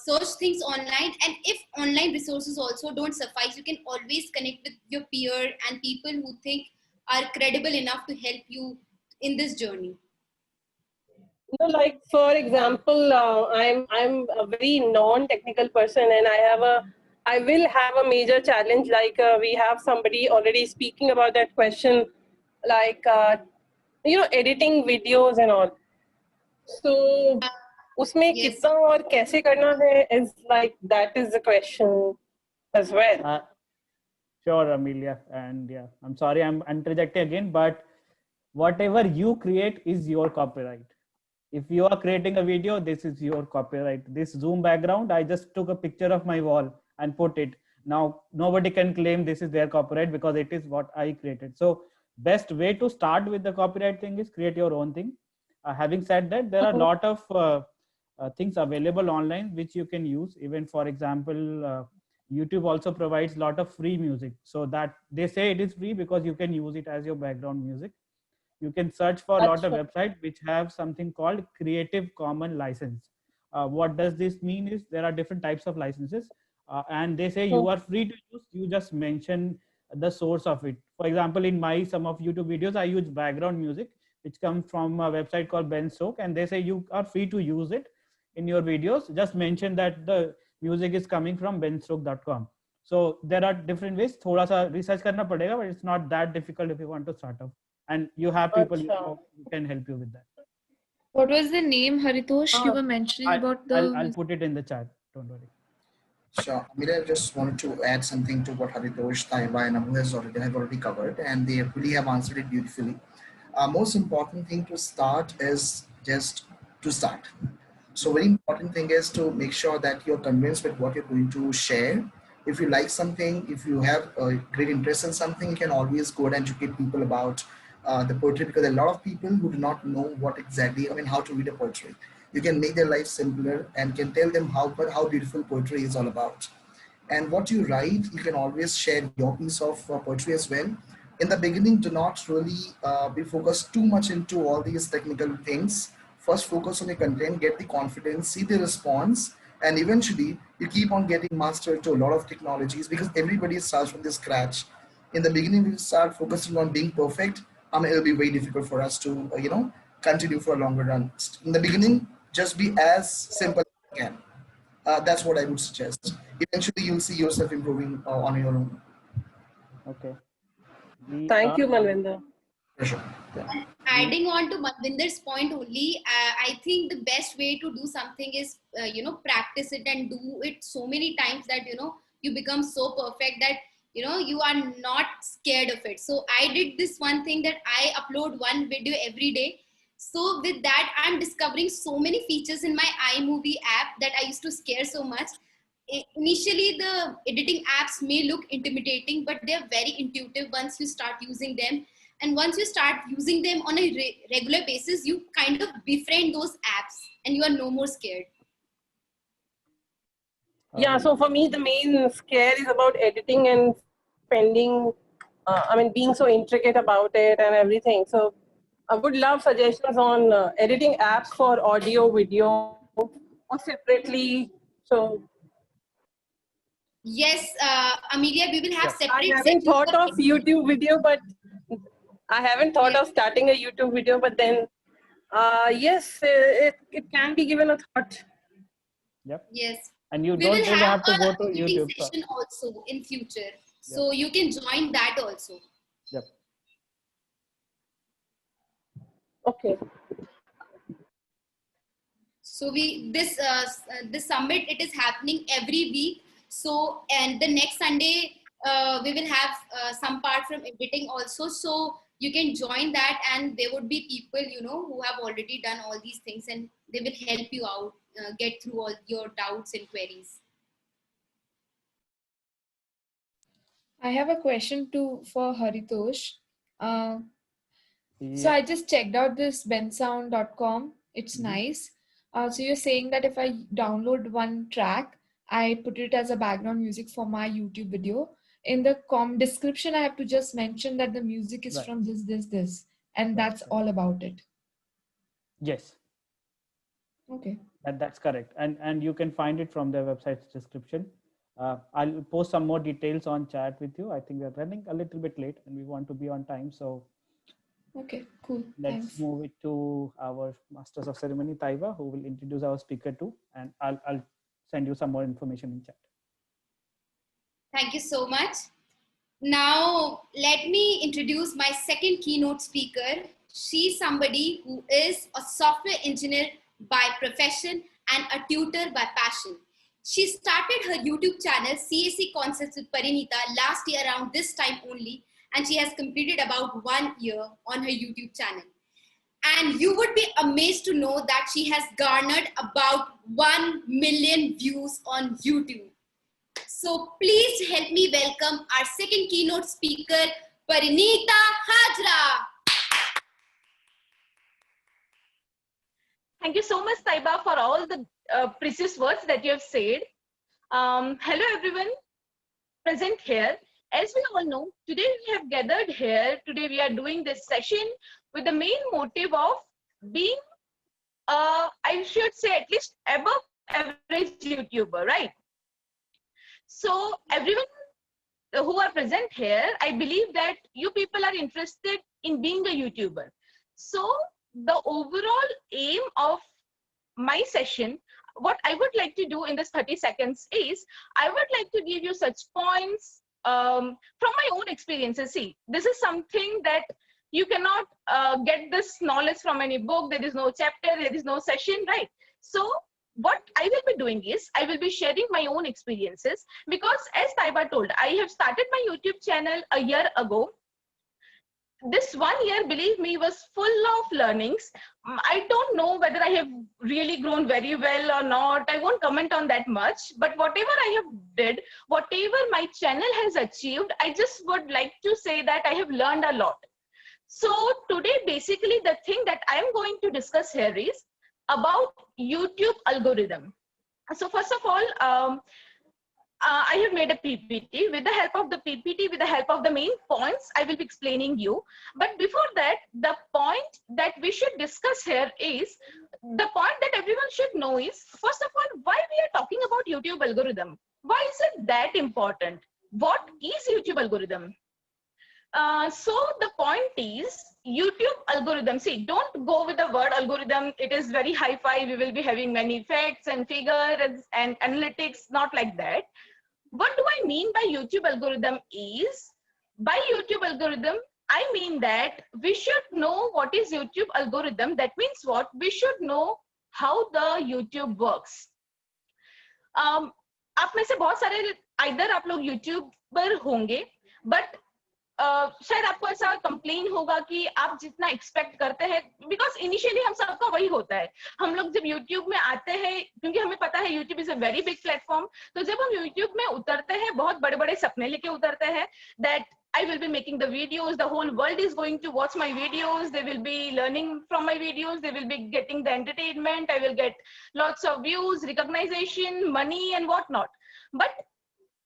search things online. And if online resources also don't suffice, you can always connect with your peer and people who think are credible enough to help you in this journey. Like for example, I'm a very non-technical person, and I will have a major challenge. Like we have somebody already speaking about that question, like editing videos and all. So, उसमें कितना और कैसे करना है is like that is the question as well. Sure, Amelia, and yeah, I'm sorry I'm interjecting again, but whatever you create is your copyright. If you are creating a video, this is your copyright. This Zoom background, I just took a picture of my wall and put it. Now, nobody can claim this is their copyright because it is what I created. So best way to start with the copyright thing is create your own thing. Having said that, there are a lot of things available online which you can use. Even for example, YouTube also provides a lot of free music. So that they say it is free because you can use it as your background music. You can search for a lot of websites which have something called Creative Commons license. What does this mean is there are different types of licenses, and they say you are free to use. You just mention the source of it. For example, in some of YouTube videos, I use background music, which comes from a website called BenSound, and they say you are free to use it in your videos. Just mention that the music is coming from bensound.com. So there are different ways. थोड़ा सा research करना पड़ेगा, but it's not that difficult if you want to start off. And you have people who can help you with that. What was the name, Haritosh? You were mentioning about the... I'll put it in the chat. Don't worry. Sure. Amelia, just wanted to add something to what Haritosh, Taiba, and Abu have already covered, and they really have answered it beautifully. Most important thing to start is just to start. So very important thing is to make sure that you're convinced with what you're going to share. If you like something, if you have a great interest in something, you can always go and educate people about the poetry, because there are a lot of people who do not know how to read a poetry. You can make their life simpler and can tell them how beautiful poetry is all about. And what you write, you can always share your piece of poetry as well. In the beginning, do not really be focused too much into all these technical things. First, focus on the content, get the confidence, see the response, and eventually you keep on getting mastered to a lot of technologies, because everybody starts from the scratch. In the beginning, we start focusing on being perfect. It'll be very difficult for us to, continue for a longer run. In the beginning, just be as simple as you can. That's what I would suggest. Eventually, you'll see yourself improving on your own. Okay. We Thank are, you, Manvinder. Pleasure. Adding on to Manvinder's point only, I think the best way to do something is practice it and do it so many times that you become so perfect that you are not scared of it. So I did this one thing that I upload one video every day. So with that, I'm discovering so many features in my iMovie app that I used to scare so much. Initially the editing apps may look intimidating, but they're very intuitive once you start using them. And once you start using them on a regular basis, you kind of befriend those apps and you are no more scared. Yeah, so for me, the main scare is about editing and spending, being so intricate about it and everything. So I would love suggestions on editing apps for audio, video, or separately. So Yes, Amelia, we will have Yeah. separate I haven't sessions thought for of YouTube video, but I haven't thought of starting a YouTube video, but then yes, it can be given a thought. Yep. Yes. And you We don't will really have have to a go to editing YouTube. session also in future. So you can join that also. Yep. Okay. So this summit, it is happening every week. So, and the next Sunday we will have some part from editing also. So you can join that, and there would be people who have already done all these things, and they will help you out get through all your doubts and queries. I have a question for Haritosh. So Yeah. I just checked out this bensound.com. It's nice. So you're saying that if I download one track, I put it as a background music for my YouTube video. In the description, I have to just mention that the music is Right. from this, and Right, that's right. all about it. Yes. Okay. That's correct. And you can find it from their website's description. I'll post some more details on chat with you. I think we're running a little bit late and we want to be on time. So Okay, cool. let's Thanks. move it to our Masters of Ceremony, Taiba, who will introduce our speaker too. And I'll send you some more information in chat. Thank you so much. Now, let me introduce my second keynote speaker. She's somebody who is a software engineer by profession and a tutor by passion. She started her YouTube channel, CAC Concepts with Parinita, last year around this time only, and she has completed about 1 year on her YouTube channel. And you would be amazed to know that she has garnered about 1 million views on YouTube. So please help me welcome our second keynote speaker, Parinita Hajra. Thank you so much, Taiba, for all the precious words that you have said. Hello, everyone present here. As we all know, today we have gathered here. Today we are doing this session with the main motive of being, I should say, at least above average YouTuber, right? So everyone who are present here, I believe that you people are interested in being a YouTuber. So the overall aim of my session, what I would like to do in this 30 seconds is, I would like to give you such points from my own experiences. See, this is something that you cannot get this knowledge from any book. There is no chapter, there is no session, right? So what I will be doing is, I will be sharing my own experiences, because as Taiba told, I have started my YouTube channel a year ago. This 1 year, believe me, was full of learnings. I don't know whether I have really grown very well or not. I won't comment on that much, but whatever I have did, whatever my channel has achieved, I just would like to say that I have learned a lot. So today, basically, the thing that I am going to discuss here is about YouTube algorithm. So first of all, I have made a PPT. With the help of the PPT, with the help of the main points, I will be explaining you. But before that, the point that we should discuss here is, the point that everyone should know is, first of all, why we are talking about YouTube algorithm? Why is it that important? What is YouTube algorithm? So the point is, YouTube algorithm, see, don't go with the word algorithm. It is very hi-fi. We will be having many facts and figures and analytics, not like that. What do I mean by YouTube algorithm is, by YouTube algorithm, I mean that we should know what is YouTube algorithm. That means what? We should know how the YouTube works. आप में से बहुत सारे either आप लोग YouTuber होंगे, but शायद आपको ऐसा कंप्लेन होगा कि आप जितना एक्सपेक्ट करते हैं, बिकॉज इनिशियली हम सबका वही होता है, हम लोग जब यूट्यूब में आते हैं, क्योंकि हमें पता है YouTube is a very big platform, तो जब हम यूट्यूब में उतरते हैं बहुत बड़े बड़े सपने लेके उतरते हैं, that I will be making the videos, the whole world is going to watch my videos, they will be learning from my videos, they will be getting the entertainment, I will get lots of views, recognition, money and what not. But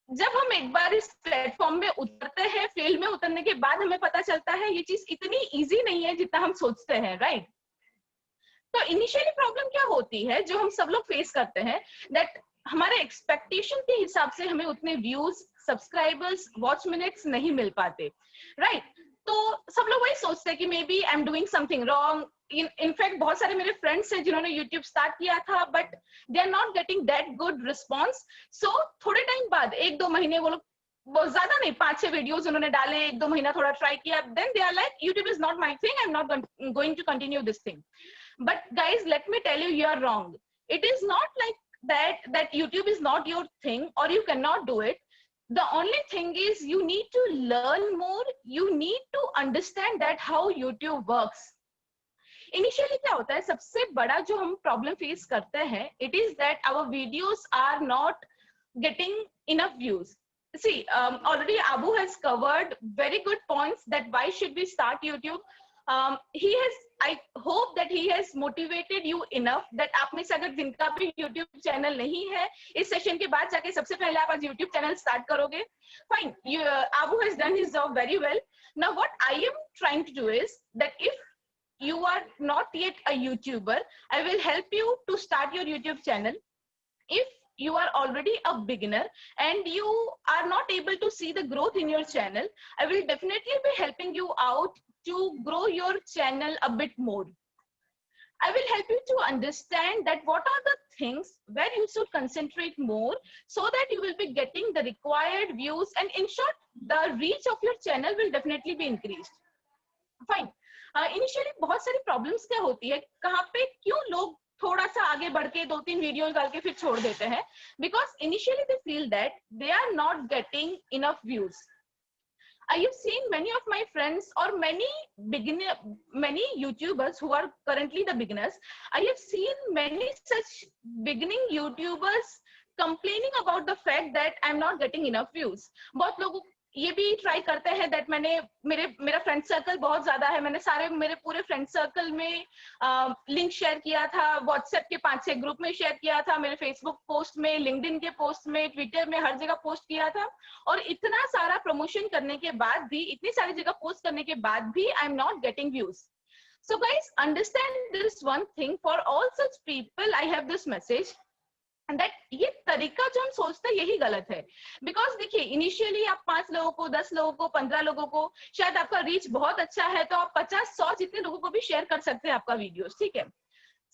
जब हम एक बार इस platform में उतरते हैं, field में उतरने के बाद हमें पता चलता है ये चीज इतनी इजी नहीं है जितना हम सोचते हैं, राइट? तो इनिशियली प्रॉब्लम क्या होती है जो हम सब लोग फेस करते हैं, दैट हमारे एक्सपेक्टेशन के हिसाब से हमें उतने व्यूज, सब्सक्राइबर्स, वॉच मिनट्स नहीं मिल पाते, राइट? तो सब लोग वही सोचते हैं कि maybe I am doing something wrong. In fact बहुत सारे मेरे फ्रेंड्स हैं जिन्होंने यूट्यूब स्टार्ट किया था, but they are not getting that good response. So थोड़े टाइम बाद, 1-2 महीने, वो लोग बहुत ज्यादा नहीं, 5-6 वीडियोस उन्होंने डाले, 1-2 महीना थोड़ा ट्राई किया, then they are like YouTube is not my thing, I am not going to continue this thing. But guys, let me tell you are wrong. It is not like that YouTube is not your thing or you cannot do it. The only thing is you need to learn more, you need to understand that how YouTube works. Initially क्या होता है, सबसे बड़ा जो हम problem face करते हैं, it is that our videos are not getting enough views. See, already Abu has covered very good points that why should we start YouTube. I hope that he has motivated you enough that आप में से अगर जिनका भी YouTube channel नहीं है, इस session के बाद जाके सबसे पहले आप आज YouTube चैनल स्टार्ट करोगे. Fine, Abu has done his job very well. Now what I am trying to do is that if you are not yet a YouTuber, I will help you to start your YouTube channel. If you are already a beginner and you are not able to see the growth in your channel, I will definitely be helping you out to grow your channel a bit more. I will help you to understand that what are the things where you should concentrate more so that you will be getting the required views, and in short, the reach of your channel will definitely be increased. Fine. Initially बहुत सारी problems क्या होती है, कहाँ पे क्यों लोग थोड़ा सा आगे बढ़ के 2-3 वीडियोस डाल के फिर छोड़ देते हैं, because initially they feel that they are not getting enough views. I have seen many of my friends or many YouTubers who are currently the beginners. I have seen many such beginning YouTubers complaining about the fact that I'm not getting enough views. बहुत लोग ये भी try करते हैं that मेरा friend circle बहुत ज्यादा है, मैंने मेरे पूरे फ्रेंड सर्कल में लिंक शेयर किया था, व्हाट्सएप के 5-6 ग्रुप में शेयर किया था, मेरे फेसबुक पोस्ट में, लिंक्डइन के पोस्ट में, ट्विटर में, हर जगह पोस्ट किया था, और इतना सारा प्रमोशन करने के बाद भी, इतनी सारी जगह पोस्ट करने के बाद भी आई am not getting views. So guys, understand this one thing, for all such people I have this message, and that ये तरीका जो हम सोचते हैं यही गलत है. बिकॉज देखिए, इनिशियली आप 5 लोगों को, 10 लोगों को, 15 लोगों को, शायद आपका रीच बहुत अच्छा है तो आप 50-100 जितने लोगों को भी शेयर कर सकते हैं आपका वीडियोस, ठीक है?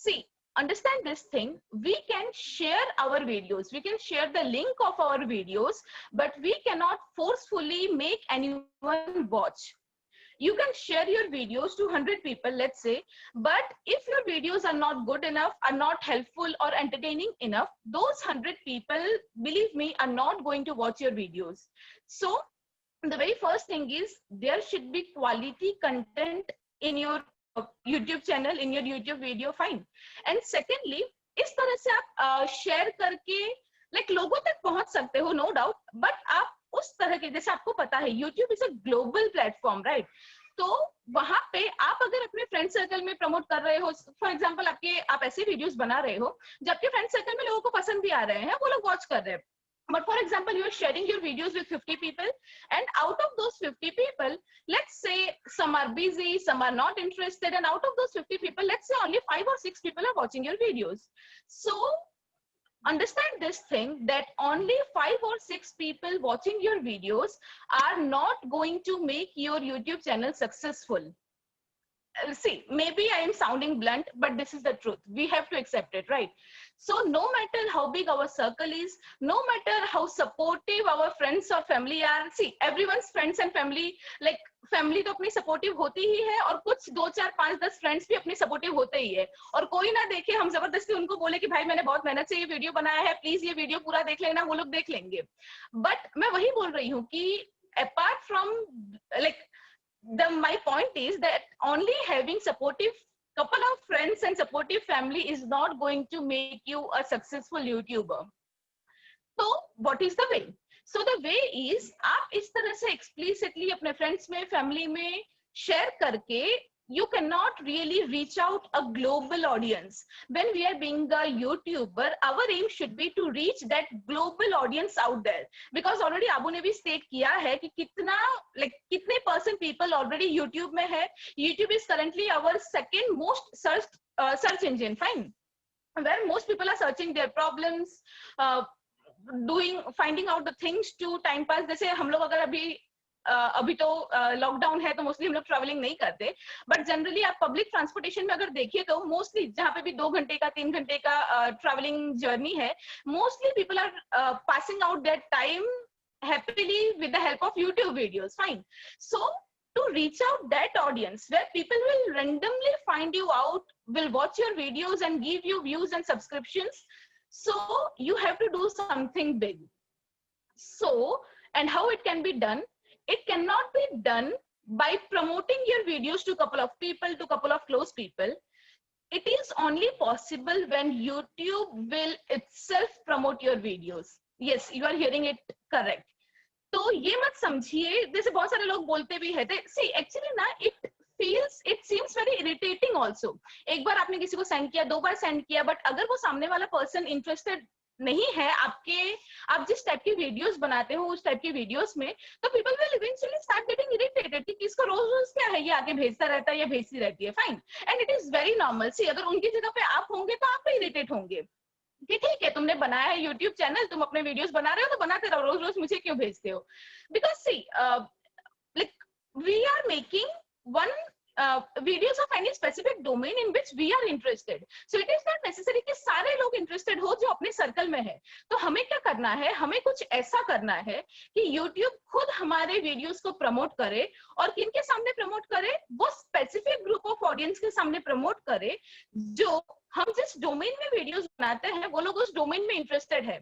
सी, understand this thing, we can share our videos, we can share the link of our videos, but we cannot forcefully make anyone watch. You can share your videos to 100 people, let's say, but if your videos are not good enough, are not helpful or entertaining enough, those 100 people, believe me, are not going to watch your videos. So the very first thing is there should be quality content in your YouTube channel, in your YouTube video, fine. And secondly, इस तरह से आप share करके like लोगों तक पहुंच सकते हो, नो डाउट, बट आप उस तरह के, जैसे आपको पता है YouTube is a global platform, right? तो वहां पे आप अगर अपने फ्रेंड सर्कल में प्रमोट कर रहे हो, फॉर एग्जांपल आप ऐसे वीडियोस बना रहे हो जो आपके फ्रेंड सर्कल में लोगों को पसंद भी आ रहे हैं, वो लोग वॉच कर रहे हैं, but for example you are sharing your videos with 50 people, and out of those 50 people, let's say some are busy, some are not interested, and out of those 50 people, let's say only 5 or 6 people are watching your videos. So understand this thing, that only 5 or 6 people watching your videos are not going to make your YouTube channel successful. see, maybe I am sounding blunt, but this is the truth. We have to accept it, right? So no matter how big our circle is, no matter how supportive our friends or family are, see, everyone's friends and family, like family तो अपनी supportive होती ही है और कुछ 2 4 5 10 friends भी अपनी supportive होते ही है और कोई ना देखे हम जबरदस्ती उनको बोले कि भाई मैंने बहुत मेहनत से ये वीडियो बनाया है प्लीज ये वीडियो पूरा देख लेना वो लोग देख लेंगे बट मैं वही बोल रही हूँ कि apart from like my point is that only having supportive couple of friends and supportive family is not going to make you a successful YouTuber. So what is the way? So the way is आप इस तरह से explicitly अपने friends में family में share करके you cannot really reach out a global audience. When we are being a YouTuber, our aim should be to reach that global audience out there. Because already Abu ने भी state किया है कि कितना like कितने % people already YouTube में है. YouTube is currently our second most search engine. Fine, where most people are searching their problems. Finding out the things to time pass. जैसे हम लोग अगर अभी तो लॉकडाउन है तो मोस्टली हम लोग ट्रैवलिंग नहीं करते बट जनरली आप पब्लिक ट्रांसपोर्टेशन में अगर देखिए तो मोस्टली जहाँ पे भी 2 घंटे का 3 घंटे का ट्रैवलिंग जर्नी है mostly people are passing out that time happily with the help of YouTube videos fine so to reach out that audience where people will randomly find you out, will watch your videos and give you views and subscriptions. So you have to do something big. So, and how it can be done? It cannot be done by promoting your videos to a couple of people, to a couple of close people. It is only possible when YouTube will itself promote your videos. Yes, you are hearing it correct. तो ये मत समझिए जैसे बहुत सारे लोग बोलते भी है सी एक्चुअली ना it seems very irritating also एक बार आपने किसी को सेंड किया 2 बार सेंड किया बट अगर वो सामने वाला पर्सन इंटरेस्टेड नहीं है आप जिस टाइप की वीडियोस बनाते हो उस टाइप की वीडियोस में तो people will eventually start getting irritated कि किसको रोज रोज क्या है ये आगे भेजता रहता है या भेजती रहती है fine and it is very normal see अगर उनकी जगह पे आप होंगे तो आप भी इरिटेट होंगे कि ठीक है तुमने बनाया है YouTube चैनल तुम अपने वीडियोस बना रहे हो तो बनाते रहो रोज रोज मुझे क्यों भेजते हो because see like we are making one videos of any specific domain in which we are interested so it is not necessary कि सारे लोग interested हो जो अपने सर्कल में है तो हमें क्या करना है हमें कुछ ऐसा करना है कि YouTube खुद हमारे वीडियोस को प्रमोट करे और किनके सामने प्रमोट करे वो स्पेसिफिक ग्रुप ऑफ ऑडियंस के सामने प्रमोट करे जो हम जिस डोमेन में वीडियोस बनाते हैं वो लोग उस डोमेन में इंटरेस्टेड है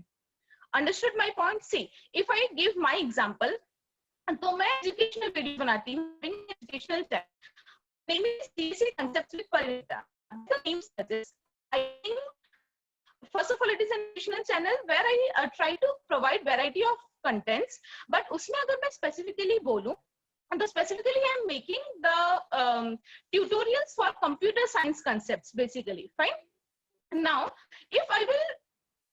understood my point see if I give my example तो मैं एजुकेशनल वीडियो बनाती हूँ educational channel name is CC concepts with Parineeta the name suggest I think first of all it is an educational channel where I try to provide variety of contents but उसमें अगर मैं specifically बोलूं so specifically I'm making the tutorials for computer science concepts basically fine now if I will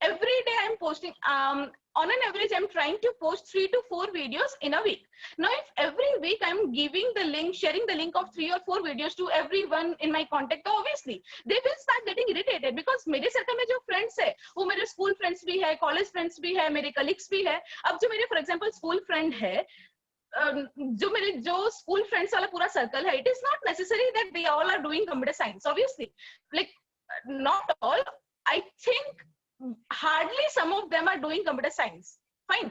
every day I'm posting on an average I'm trying to post 3 to 4 videos in a week now if every week I'm giving the link sharing the link of 3 or 4 videos to everyone in my contact obviously they will start getting irritated because मेरे circle में जो friends है वो मेरे school friends भी है college friends भी है मेरे कलीग्स भी है अब जो मेरे फॉर एग्जांपल स्कूल फ्रेंड है जो स्कूल फ्रेंड्स वाला पूरा सर्कल है it is not necessary that they all are doing computer science obviously like not all I think hardly some of them are doing computer science fine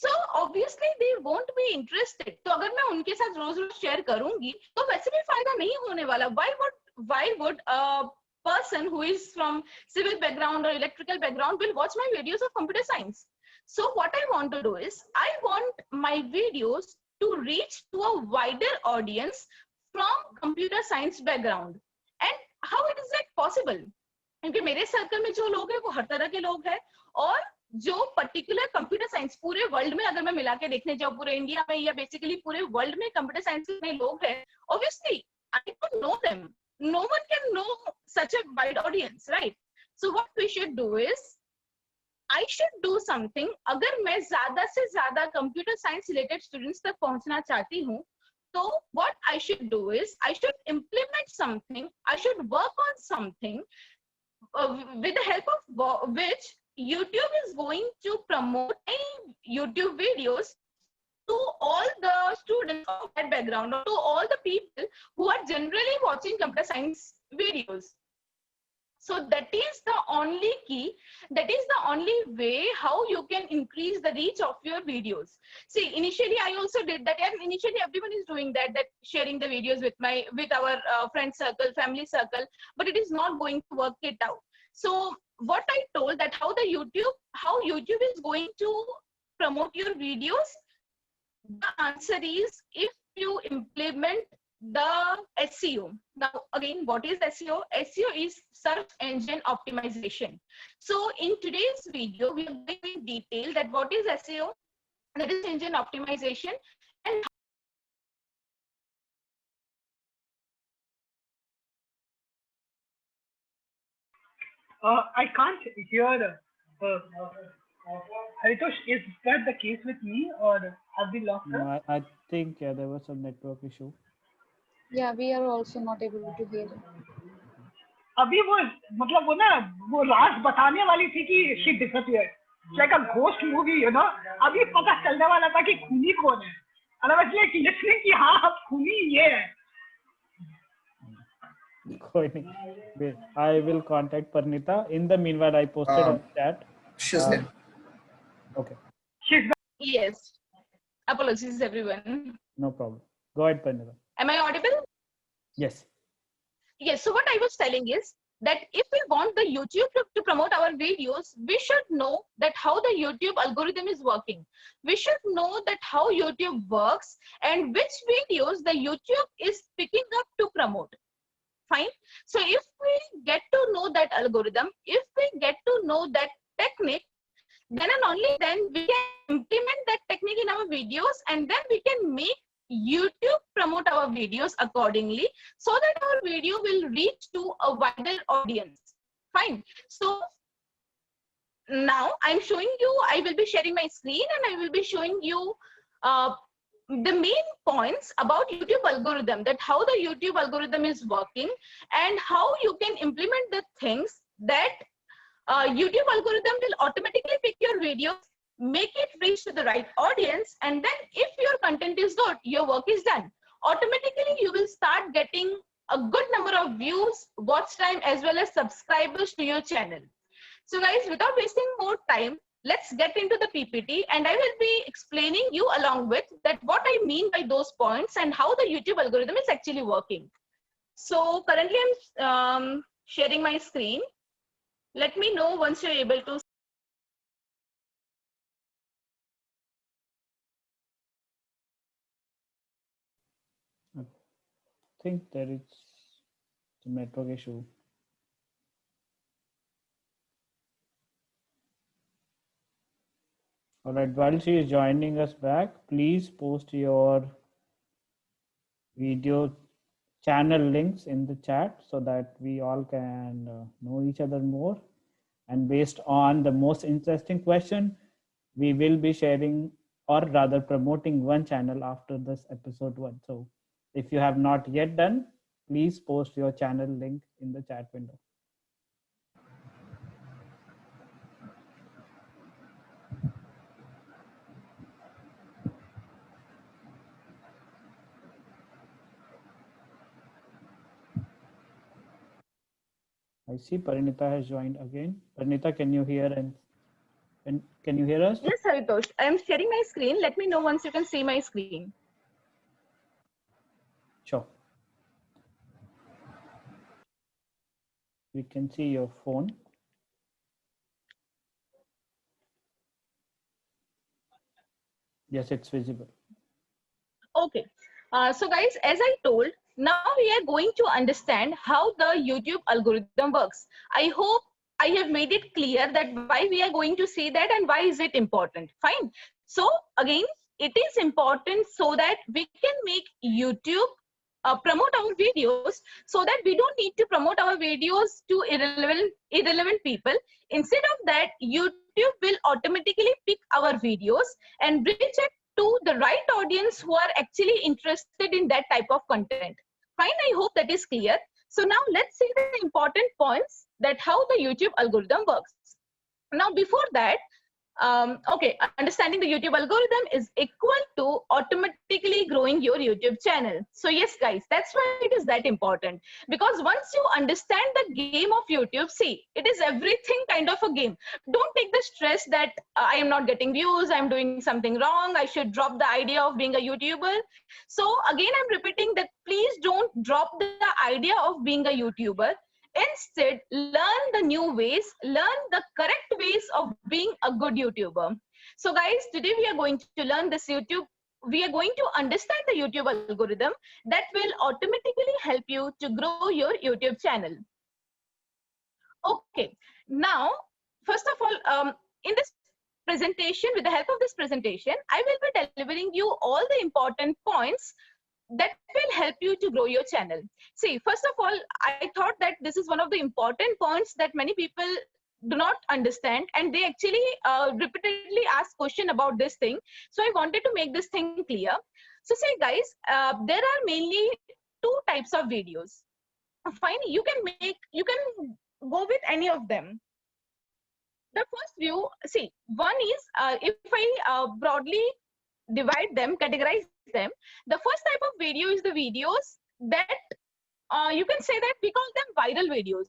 so obviously they won't be interested तो अगर मैं उनके साथ रोज रोज share करूंगी तो वैसे भी फायदा नहीं होने वाला why would a person who is from civil background or electrical background will watch my videos of computer science So what I want to do is, I want my videos to reach to a wider audience from computer science background. And how it is that possible? क्योंकि मेरे circle में जो लोग हैं वो हर तरह के लोग हैं और जो पर्टिकुलर कंप्यूटर साइंस पूरे वर्ल्ड में अगर मैं मिला के देखने जाऊँ पूरे इंडिया में या बेसिकली पूरे वर्ल्ड में कंप्यूटर साइंस के लोग हैं obviously I don't know them. No one can know such a wide audience, right? So what we should do is I should do something. अगर मैं ज्यादा से ज्यादा कंप्यूटर साइंस रिलेटेड स्टूडेंट्स तक पहुंचना चाहती हूँ तो what I should do is I should implement something. I should work on something with the help of which YouTube is going to promote any YouTube videos to all the students of that background, or to all the people who are generally watching computer science videos. So that is the only key, that is the only way how you can increase the reach of your videos. See, initially I also did that, and initially everyone is doing that, sharing the videos with our friend circle, family circle, but it is not going to work it out. So what I told, that how YouTube is going to promote your videos, the answer is if you implement the SEO. Now again, what is SEO? SEO is search engine optimization. So in today's video, we are going in detail that what is SEO, that is engine optimization, and I can't hear. Haritosh, is that the case with me, or have we lost her? No, I think there was some network issue. Yeah, we are also not able to hear. अभी वो मतलब वो राज बताने वाली थी कि she disappeared. It's like a ghost movie, you know. अभी पता चलने वाला था कि खूनी कौन है. And I was like listening कि हाँ खूनी ये है. कोई नहीं. I will contact Parnita. In the meanwhile, I posted on chat. She's there. Okay. She's yes, apologies everyone. No problem. Go ahead, Parnita. Am I audible? Yes. Yes, so what I was telling is that if we want the YouTube to promote our videos, we should know that how the YouTube algorithm is working. We should know that how YouTube works and which videos the YouTube is picking up to promote. Fine. So if we get to know that algorithm, if we get to know that technique, then and only then we can implement that technique in our videos, and then we can make YouTube promote our videos accordingly so that our video will reach to a wider audience. Fine. So now I'm showing you, I will be sharing my screen and I will be showing you the main points about YouTube algorithm, that how the YouTube algorithm is working and how you can implement the things that YouTube algorithm will automatically pick your videos, make it reach to the right audience, and then if your content is good, your work is done. Automatically, you will start getting a good number of views, watch time, as well as subscribers to your channel. So guys, without wasting more time, let's get into the PPT, and I will be explaining you along with that what I mean by those points and how the YouTube algorithm is actually working. So currently I'm sharing my screen. Let me know once you're able to. I think there is some network issue. All right, while she is joining us back, please post your video channel links in the chat so that we all can know each other more. And based on the most interesting question, we will be sharing, or rather promoting, one channel after this episode 1. So if you have not yet done, please post your channel link in the chat window. I see Parinita has joined again. Parinita, can you hear and can you hear us? Yes, Haritosh, I am sharing my screen. Let me know once you can see my screen. Sure. We can see your phone. Yes, it's visible. Okay. So guys, as I told, now we are going to understand how the YouTube algorithm works. I hope I have made it clear that why we are going to see that and why is it important. Fine. So again, it is important so that we can make YouTube promote our videos, so that we don't need to promote our videos to irrelevant people. Instead of that, YouTube will automatically pick our videos and bring it to the right audience who are actually interested in that type of content. Fine, I hope that is clear. So now let's see the important points that how the YouTube algorithm works. Now before that, Okay, understanding the YouTube algorithm is equal to automatically growing your YouTube channel. So yes, guys, that's why it is that important. Because once you understand the game of YouTube, see, it is everything kind of a game. Don't take the stress that I am not getting views, I'm doing something wrong, I should drop the idea of being a YouTuber. So again, I'm repeating that please don't drop the idea of being a YouTuber. Instead, learn the new ways, learn the correct ways of being a good YouTuber. So guys, today we are going to learn this we are going to understand the YouTube algorithm that will automatically help you to grow your YouTube channel. Okay, now, first of all, in this presentation, with the help of this presentation, I will be delivering you all the important points that will help you to grow your channel. See, first of all, I thought that this is one of the important points that many people do not understand, and they actually repeatedly ask question about this thing. So I wanted to make this thing clear. So say guys, there are mainly two types of videos. Fine, you can go with any of them. The first view, see, one is if I broadly divide them, categorize them, the first type of video is the videos that you can say that we call them viral videos.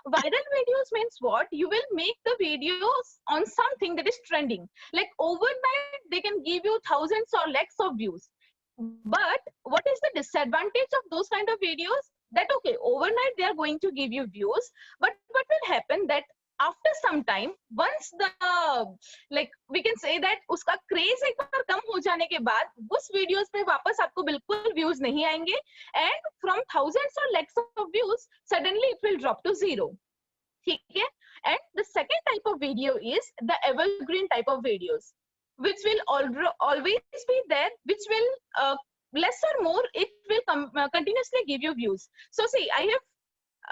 Viral videos means what? You will make the videos on something that is trending. Like overnight, they can give you thousands or lakhs of views. But what is the disadvantage of those kind of videos? That okay, overnight they are going to give you views, but what will happen that after some time, once the like we can say that उसका craze एक बार कम हो जाने के बाद उस videos पे वापस आपको बिल्कुल views नहीं आएंगे, and from thousands or lakhs of views suddenly it will drop to 0. ठीक है? And the second type of video is the evergreen type of videos, which will always be there, which will less or more it will continuously give you views. So see, I have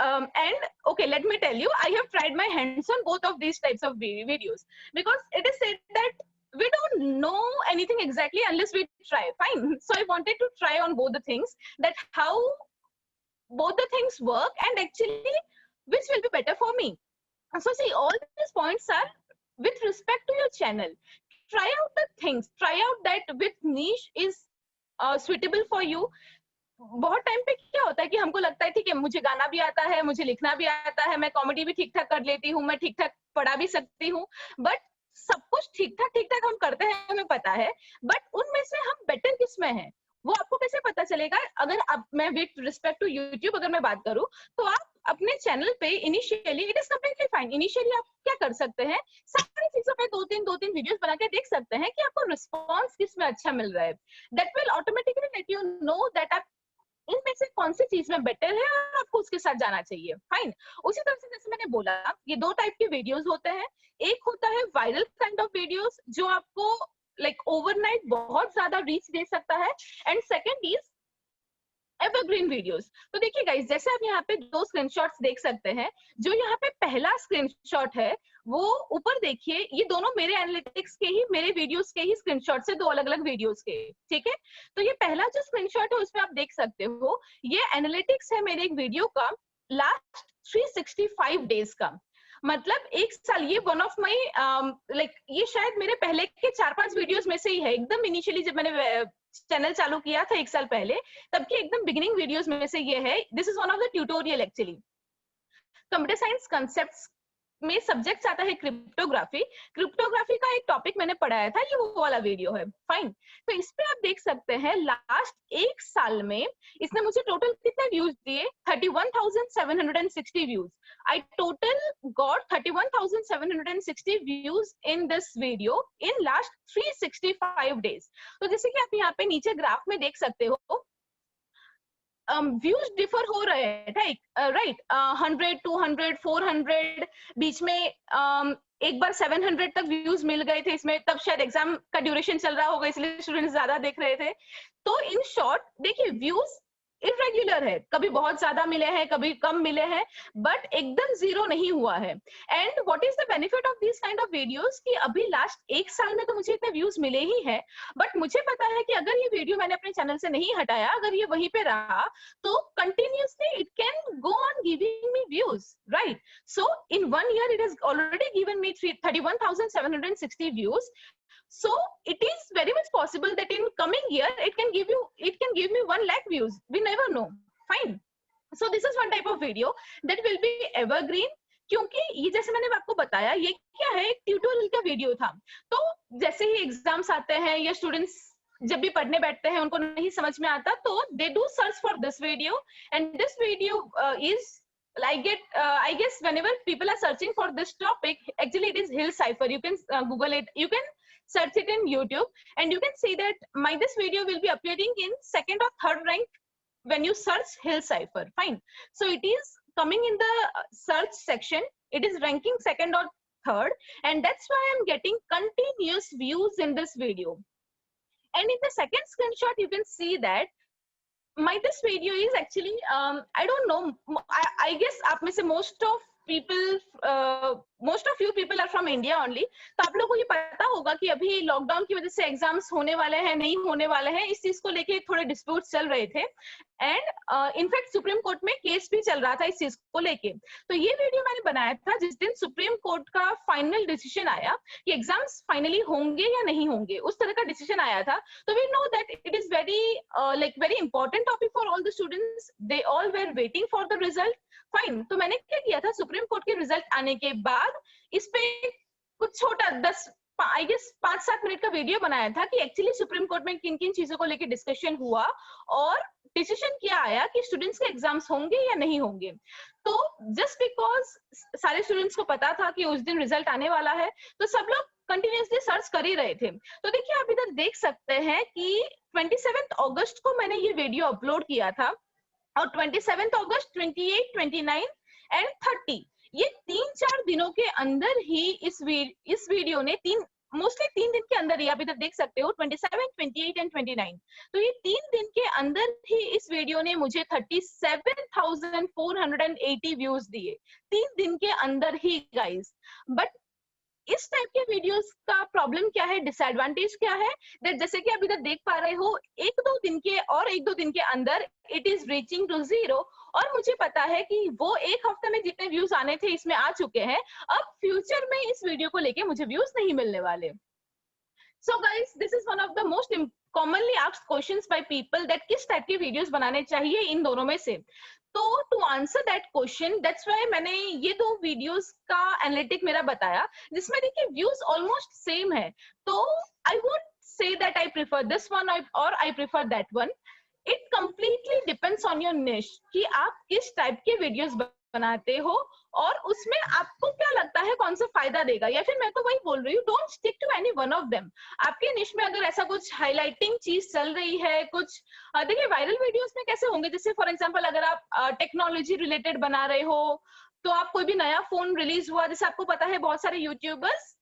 and okay, let me tell you, I have tried my hands on both of these types of videos, because it is said that we don't know anything exactly unless we try. Fine. So I wanted to try on both the things, that how both the things work and actually which will be better for me. So see, all these points are with respect to your channel. Try out the things, try out that which niche is suitable for you. बहुत time पे क्या होता है कि हमको लगता है ठीक है, मुझे गाना भी आता है, मुझे लिखना भी आता है, मैं कॉमेडी भी ठीक ठाक कर लेती हूँ, मैं ठीक ठाक पढ़ा भी सकती हूँ, बट सब कुछ ठीक ठाक हम करते हैं, हमें पता है, बट उनमें से हम बेटर किस में हैं वो आपको कैसे पता चलेगा? अगर अब मैं विद रिस्पेक्ट टू यूट्यूब अगर मैं बात करूं, तो आप अपने चैनल पे initially, it is completely fine, initially आप क्या कर सकते हैं, सारी चीजों पे दो तीन वीडियोस बना के देख सकते हैं कि आपको रिस्पॉन्स किस में अच्छा मिल रहा है. That will automatically let you know that आप इनमें से कौन सी चीज में बेटर है और आपको उसके साथ जाना चाहिए. फाइन. उसी तरह से जैसे मैंने बोला, ये दो टाइप के वीडियोस होते हैं. एक होता है वायरल काइंड ऑफ वीडियोस जो आपको लाइक ओवरनाइट बहुत ज्यादा रीच दे सकता है, and second is evergreen videos. तो देखिए गाइस, जैसे आप यहाँ पे दो स्क्रीनशॉट्स देख सकते हैं. जो यहाँ पे पहला स्क्रीनशॉट है वो ऊपर देखिए, ये दोनों मेरे एनालिटिक्स के ही, मेरे वीडियोस के ही स्क्रीनशॉट से, दो अलग अलग वीडियोस के. ठीक है, तो ये पहला जो स्क्रीनशॉट है उसमें आप देख सकते हो, ये एनालिटिक्स है मेरे एक वीडियो का लास्ट 365 डेज का. मतलब एक साल, ये वन ऑफ माई लाइक ये शायद मेरे पहले के 4-5 वीडियोस में से ही है. एकदम इनिशियली जब मैंने चैनल चालू किया था 1 साल पहले, तब की एकदम बिगिनिंग वीडियोस में से ये है. This is one of the tutorial. Actually computer science concepts में सब्जेक्ट्स आता है क्रिप्टोग्राफी. क्रिप्टोग्राफी का एक टॉपिक मैंने पढ़ाया था, ये वो वाला वीडियो है. फाइन. तो इस पे आप देख सकते हैं लास्ट 1 साल में इसने मुझे टोटल कितने व्यूज दिए? 31,760 views. I total got 31,760 views in this video in last 365 days. तो जैसे कि आप यहाँ पे नीचे ग्राफ में देख सकते हो, व्यूज डिफर हो रहे हैं, राइट. 100, 200, 400, बीच में एक बार 700 तक व्यूज मिल गए थे इसमें. तब शायद एग्जाम का ड्यूरेशन चल रहा होगा, इसलिए स्टूडेंट्स ज्यादा देख रहे थे. तो इन शॉर्ट देखिए, व्यूज इरेगुलर है, कभी बहुत ज्यादा मिले हैं, कभी कम मिले हैं, बट एकदम जीरो नहीं हुआ है. And what is the benefit of this kind of videos कि अभी लास्ट 1 साल में तो मुझे इतने व्यूज मिले ही हैं, बट मुझे पता है कि अगर ये वीडियो मैंने अपने चैनल से नहीं हटाया, अगर ये वहीं पे रहा, तो continuously it can go on giving me views, right? So in 1 year it has already given me 31,760 views. So it is very much possible that in coming year it can give me 1 lakh views. We never know. Fine. So this is one type of video that will be evergreen. क्योंकि ये जैसे मैंने आपको बताया, ये क्या है, एक ट्यूटोरियल का वीडियो था. तो जैसे ही एग्जाम्स आते हैं या स्टूडेंट्स जब भी पढ़ने बैठते हैं, उनको नहीं समझ में आता, तो they do search for this video, and this video is I guess whenever people are searching for this topic, actually it is Hill Cipher. You can Google it. You can search it in YouTube, and you can see that this video will be appearing in 2nd or 3rd rank when you search Hill Cipher. Fine. So it is coming in the search section. It is ranking 2nd or 3rd, and that's why I'm getting continuous views in this video. And in the second screenshot, you can see that this video is actually I don't know, I guess आप में से most of you people are from India only. तो आप लोगों को ये पता होगा कि अभी लॉकडाउन की वजह से एग्जाम्स होने वाले हैं, नहीं होने वाले हैं, इस चीज को लेके थोड़े डिस्प्यूट्स चल रहे थे, एंड इनफैक्ट सुप्रीम कोर्ट में केस भी चल रहा था इस चीज को लेके. तो ये वीडियो मैंने बनाया था जिस दिन सुप्रीम कोर्ट का फाइनल डिसीजन आया कि एग्जाम्स फाइनली होंगे या नहीं होंगे, उस तरह का डिसीजन आया था. तो we know that it is very important topic for all the students. They all were waiting for the result. Fine. तो मैंने क्या किया था, सुप्रीम कोर्ट के रिजल्ट आने के बाद इस पे कुछ छोटा 5-7 मिनट का वीडियो बनाया था कि एक्चुअली सुप्रीम कोर्ट में किन किन चीजों को लेकर डिस्कशन हुआ और डिसीजन क्या आया कि स्टूडेंट्स के एग्जाम्स होंगे या नहीं होंगे. तो जस्ट बिकॉज सारे स्टूडेंट्स को पता था कि उस दिन रिजल्ट आने वाला है, तो सब लोग कंटिन्यूअसली सर्च कर ही रहे थे. तो देखिए, आप इधर देख सकते हैं कि 27 अगस्त को मैंने ये वीडियो अपलोड किया था, और 27 अगस्त, 28, 29 एंड 30, ये 3-4 दिनों के अंदर ही इस वीडियो ने मोस्टली 3 दिन के अंदर ही, आप इधर देख सकते हो 27, 28 एंड 29. तो ये 3 दिन के अंदर ही इस वीडियो ने मुझे 37,480 व्यूज दिए, 3 दिन के अंदर ही गाइस. बट इस टाइप के वीडियोस का प्रॉब्लम क्या है, डिसएडवांटेज क्या है, दैट जैसे कि आप इधर देख पा रहे हो, 1-2 दिन के अंदर इट इज रीचिंग टू 0. और मुझे पता है कि वो 1 हफ्ते में जितने व्यूज आने थे इसमें आ चुके हैं. अब फ्यूचर में इस वीडियो को लेके मुझे व्यूज नहीं मिलने वाले. So guys, this is one of the most commonly asked questions by people, that किस टाइप के वीडियोस बनाने चाहिए इन दोनों में से. तो to answer that question, that's why मैंने ये 2 वीडियोस का एनालिटिक मेरा बताया, जिसमें देखिए व्यूज ऑलमोस्ट सेम है. तो I would say that I prefer this one और I prefer that one. It completely depends on your niche कि आप किस टाइप के वीडियोस बनाते हो और उसमें आपको क्या लगता है कौन सा फायदा देगा. या फिर मैं तो वही बोल रही हूँ, don't stick to any one of them. आपके निश में अगर ऐसा कुछ हाईलाइटिंग चीज चल रही है, कुछ देखिए वायरल वीडियोस में कैसे होंगे, जैसे फॉर एग्जांपल अगर आप टेक्नोलॉजी रिलेटेड बना रहे हो, तो आप कोई भी नया फोन रिलीज हुआ, जैसे आपको पता है बहुत सारे यूट्यूबर्स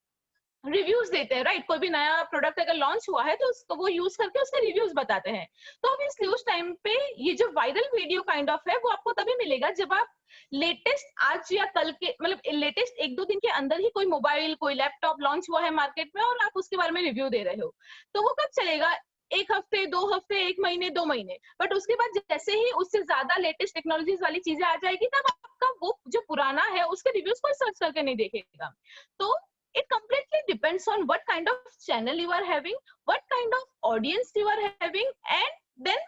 रिव्यूज देते हैं, राइट? कोई भी नया प्रोडक्ट अगर लॉन्च हुआ है तो उसको वो यूज करके उसके रिव्यूज बताते हैं. तो ऑब्वियसली उस टाइम पे ये जो वायरल वीडियो काइंड ऑफ है वो आपको तभी मिलेगा जब आप लेटेस्ट आज या कल के, मतलब लेटेस्ट 1-2 दिन के अंदर ही कोई मोबाइल, कोई लैपटॉप लॉन्च हुआ है मार्केट में और आप उसके बारे में रिव्यू दे रहे हो. तो वो कब चलेगा? 1 हफ्ते, 2 हफ्ते, 1 महीने, 2 महीने. बट उसके बाद जैसे ही उससे ज्यादा लेटेस्ट टेक्नोलॉजीज वाली चीजें आ जाएगी, तब आपका वो जो पुराना है उसके रिव्यूज कोई सर्च करके नहीं देखेगा. तो it completely depends on what kind of channel you are having, what kind of audience you are having, and then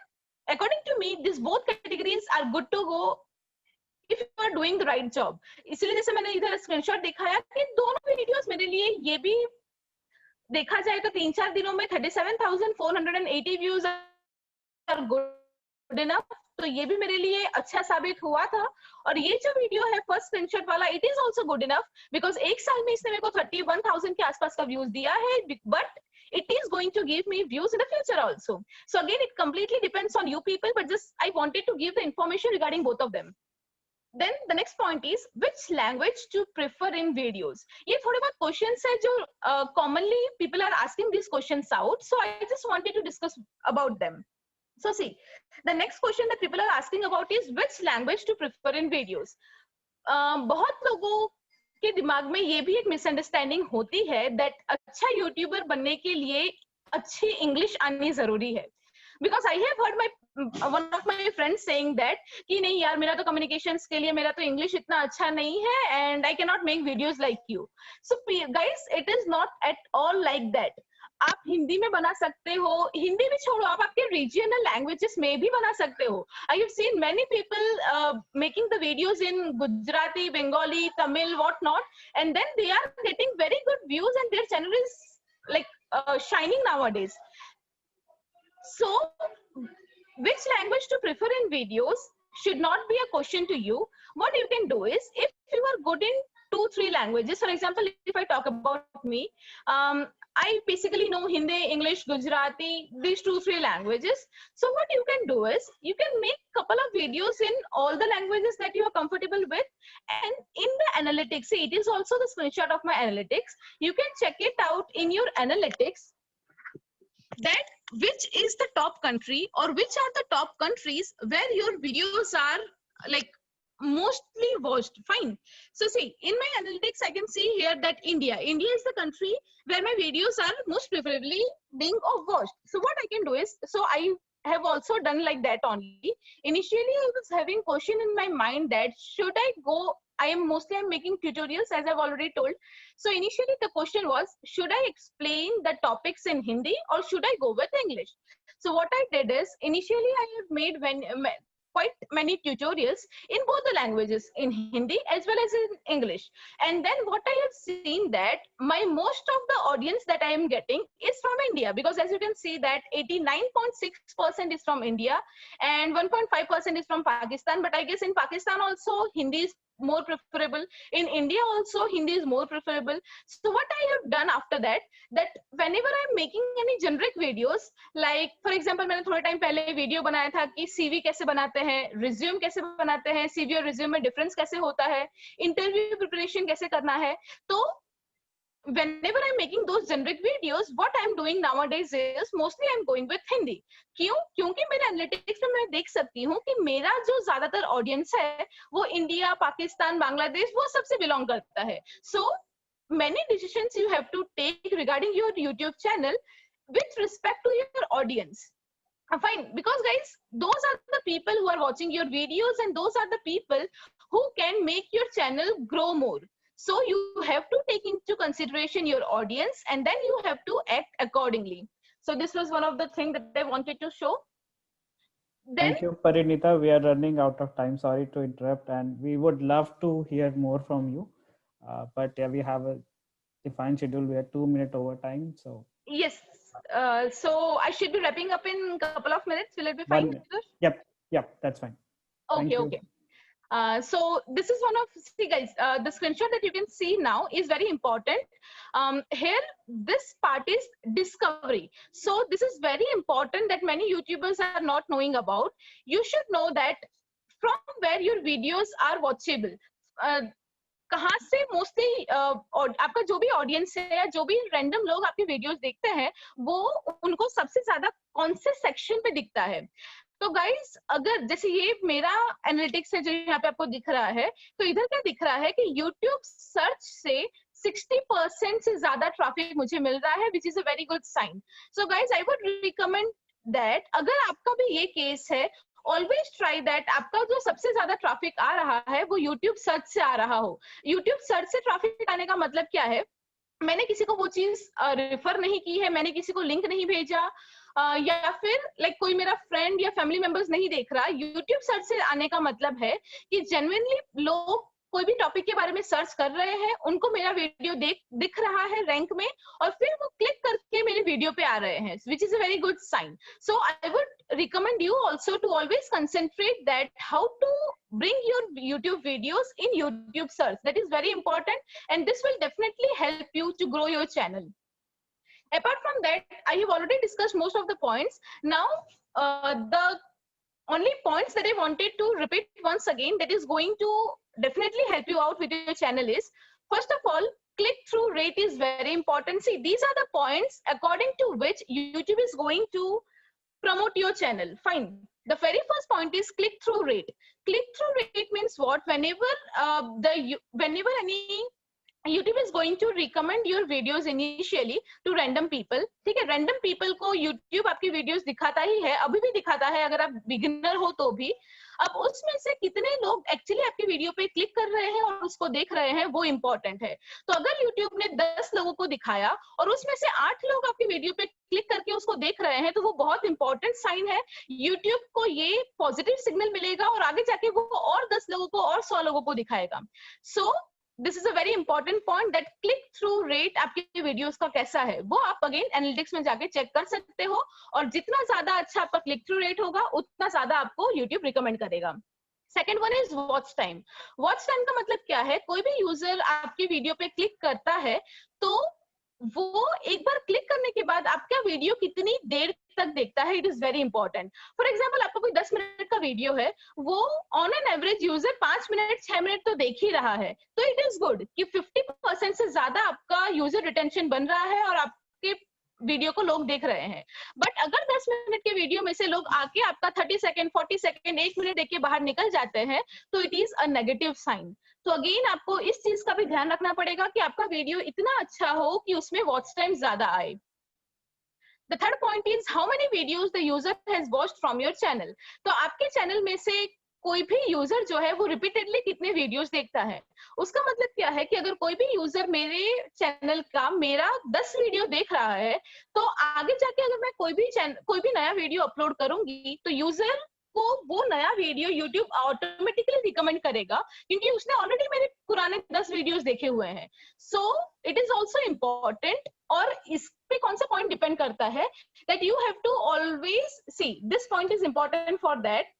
according to me these both categories are good to go if you are doing the right job. इसलिए जैसे मैंने इधर screenshot दिखाया कि दोनों videos मेरे लिए, ये भी देखा जाए तो 3-4 दिनों में 37,480 व्यूज आर गुड इनफ. तो ये भी मेरे लिए अच्छा साबित हुआ था. और ये जो वीडियो है फर्स्ट स्क्रीनशॉट वाला, it is also good enough because 1 साल में इसने मेरे को 31,000 के आसपास का व्यूज दिया है. But it is going to give me views in the future also. So again, it completely depends on you people, but just I wanted to give the information regarding both of them. Then the next point is which language to prefer in videos. ये थोड़े बहुत questions है जो commonly people are asking these questions out. So I just wanted to discuss about them. So see, the next question that people are asking about is which language to prefer in videos. बहुत लोगों के दिमाग में ये भी एक misunderstanding होती है that अच्छा यूट्यूबर बनने के लिए अच्छी इंग्लिश आनी जरूरी है. Because I have heard one of my friends saying that कि नहीं यार मेरा तो communications के लिए मेरा तो English इतना अच्छा नहीं है and I cannot make videos like you. So guys, it is not at all like that. आप हिंदी में बना सकते हो, हिंदी भी छोड़ो, आप आपके regional languages में भी बना सकते हो. I have seen many people making the videos in Gujarati, Bengali, Tamil, what not, and then they are getting very good views and their channel is like shining nowadays. So, which language to prefer in videos should not be a question to you. What you can do is, if you are good in 2-3 languages, for example, if I talk about me, I basically know Hindi, English, Gujarati, these 2-3 languages. So what you can do is, you can make couple of videos in all the languages that you are comfortable with, and in the analytics, see, it is also the screenshot of my analytics. You can check it out in your analytics, that which is the top country or which are the top countries where your videos are like mostly watched. Fine. So see, in my analytics, I can see here that India is the country where my videos are most preferably being watched. So what I can do is, so I have also done like that only. Initially, I was having question in my mind that should I go, I'm making tutorials, as I've already told. So initially the question was, should I explain the topics in Hindi or should I go with English? So what I did is, initially I have made quite many tutorials in both the languages, in Hindi as well as in English. And then what I have seen that most of the audience that I am getting is from India, because as you can see that 89.6% is from India and 1.5% is from Pakistan. But I guess in Pakistan also Hindi is more preferable. In India also Hindi is more preferable. So what I have done after that whenever I'm making any generic videos, like for example मैंने थोड़े time पहले video बनाया था कि CV कैसे बनाते हैं, resume कैसे बनाते हैं, CV और रिज्यूम में डिफरेंस कैसे होता है, इंटरव्यू प्रिपरेशन कैसे करना है. तो whenever I'm making those generic videos, what I'm doing nowadays is mostly I'm going with Hindi. क्यों? क्योंकि मेरे एनालिटिक्स में मैं देख सकती हूँ कि मेरा जो ज्यादातर ऑडियंस है वो इंडिया, पाकिस्तान, बांग्लादेश वो सबसे बिलोंग करता है. So many decisions you have to take regarding your YouTube channel with respect to your audience. Fine, because guys, those are the people who are watching your videos and those are the people who can make your channel grow more. So you have to take into consideration your audience and then you have to act accordingly. So this was one of the things that I wanted to show. Then, thank you, Parinita. We are running out of time. Sorry to interrupt, and we would love to hear more from you. But yeah, we have a defined schedule. We are 2 minutes over time. So yes. So I should be wrapping up in a couple of minutes. Will it be fine? Yep, that's fine. Okay. So this is one of, see guys, the screenshot that you can see now is very important. Here, this part is discovery. So this is very important that many YouTubers are not knowing about. You should know that from where your videos are watchable. कहाँ से mostly आपका जो भी audience है या जो भी random लोग आपकी वीडियोस देखते हैं वो उनको सबसे ज्यादा कौन से सेक्शन पे दिखता है. तो गाइस, अगर जैसे ये मेरा एनालिटिक्स है जो यहाँ पे आपको दिख रहा है, तो इधर क्या दिख रहा है कि YouTube सर्च से 60% से ज्यादा ट्रैफिक मुझे मिल रहा है, which is a very good sign. So guys, I would recommend that अगर आपका भी ये केस है, always try that आपका जो सबसे ज्यादा ट्रैफिक आ रहा है वो YouTube सर्च से आ रहा हो. YouTube सर्च से ट्रैफिक आने का मतलब क्या है? मैंने किसी को वो चीज रेफर नहीं की है, मैंने किसी को लिंक नहीं भेजा, या फिर लाइक कोई मेरा फ्रेंड या फैमिली मेंबर्स नहीं देख रहा. यूट्यूब सर्च से आने का मतलब है कि जेन्युइनली लोग कोई भी टॉपिक के बारे में सर्च कर रहे हैं, उनको मेरा वीडियो दिख रहा है रैंक में और फिर वो क्लिक करके मेरे वीडियो पे आ रहे हैं, which is a very good sign. So I would recommend you also to always concentrate that how to bring your YouTube videos in YouTube search. That is very important and this will definitely help you to grow your channel. Apart from that, I have already discussed most of the points. Now, the only points that I wanted to repeat once again that is going to definitely help you out with your channel is, first of all, click-through rate is very important. See, these are the points according to which YouTube is going to promote your channel. Fine. The very first point is click-through rate. Click-through rate means what? Whenever any YouTube is going to recommend your videos initially to random people. ठीक है, random people को YouTube आपकी videos दिखाता ही है, अभी भी दिखाता है अगर आप beginner हो तो भी. अब उसमें से कितने लोग एक्चुअली आपकी वीडियो पे क्लिक कर रहे हैं और उसको देख रहे हैं, वो इंपॉर्टेंट है. तो अगर YouTube ने 10 लोगों को दिखाया और उसमें से 8 लोग आपकी वीडियो पे क्लिक करके उसको देख रहे हैं, तो वो बहुत इंपॉर्टेंट साइन है. YouTube को ये पॉजिटिव सिग्नल मिलेगा और आगे जाके वो और 10 लोगों को और 100 लोगों को दिखाएगा. So this is a very important point that click through rate आपके वीडियोस का कैसा है, वो आप अगेन एनालिटिक्स में जाके चेक कर सकते हो. और जितना ज्यादा अच्छा आपका क्लिक थ्रू रेट होगा उतना ज्यादा आपको यूट्यूब रिकमेंड करेगा. Second one is watch time. Watch time का मतलब क्या है? कोई भी यूजर आपकी वीडियो पे क्लिक करता है तो वो एक बार क्लिक करने के बाद आपका वीडियो कितनी देर तक देखता है, it is very important. For example आपका कोई 10 मिनट का वीडियो है, वो on an average user 5 minute 6 minute तो देख ही रहा है, तो इट इज गुड कि 50% से ज्यादा आपका यूजर रिटेंशन बन रहा है और आपके वीडियो को लोग देख रहे हैं. बट अगर 10 मिनट के वीडियो में से लोग आके आपका 30 सेकंड 40 सेकंड 1 मिनट देख के बाहर निकल जाते हैं, तो it is a negative sign. तो अगेन आपको इस चीज का भी ध्यान रखना पड़ेगा कि आपका वीडियो इतना अच्छा हो कि उसमें वॉच टाइम ज्यादा आए. The third point is how many videos the user has watched from your channel. तो आपके चैनल में से कोई भी यूजर जो है वो रिपीटेडली कितने वीडियोस देखता है. उसका मतलब क्या है कि अगर कोई भी यूजर मेरे चैनल का मेरा 10 वीडियो देख रहा है, तो आगे जाके अगर मैं कोई भी नया वीडियो अपलोड करूंगी तो यूजर को वो नया वीडियो YouTube ऑटोमेटिकली रिकमेंड करेगा, क्योंकि उसने ऑलरेडी मेरे पुराने 10 वीडियोस देखे हुए हैं. So it is also important. और इस पे कौन सा पॉइंट डिपेंड करता है, that you have to always see, this point is important for that,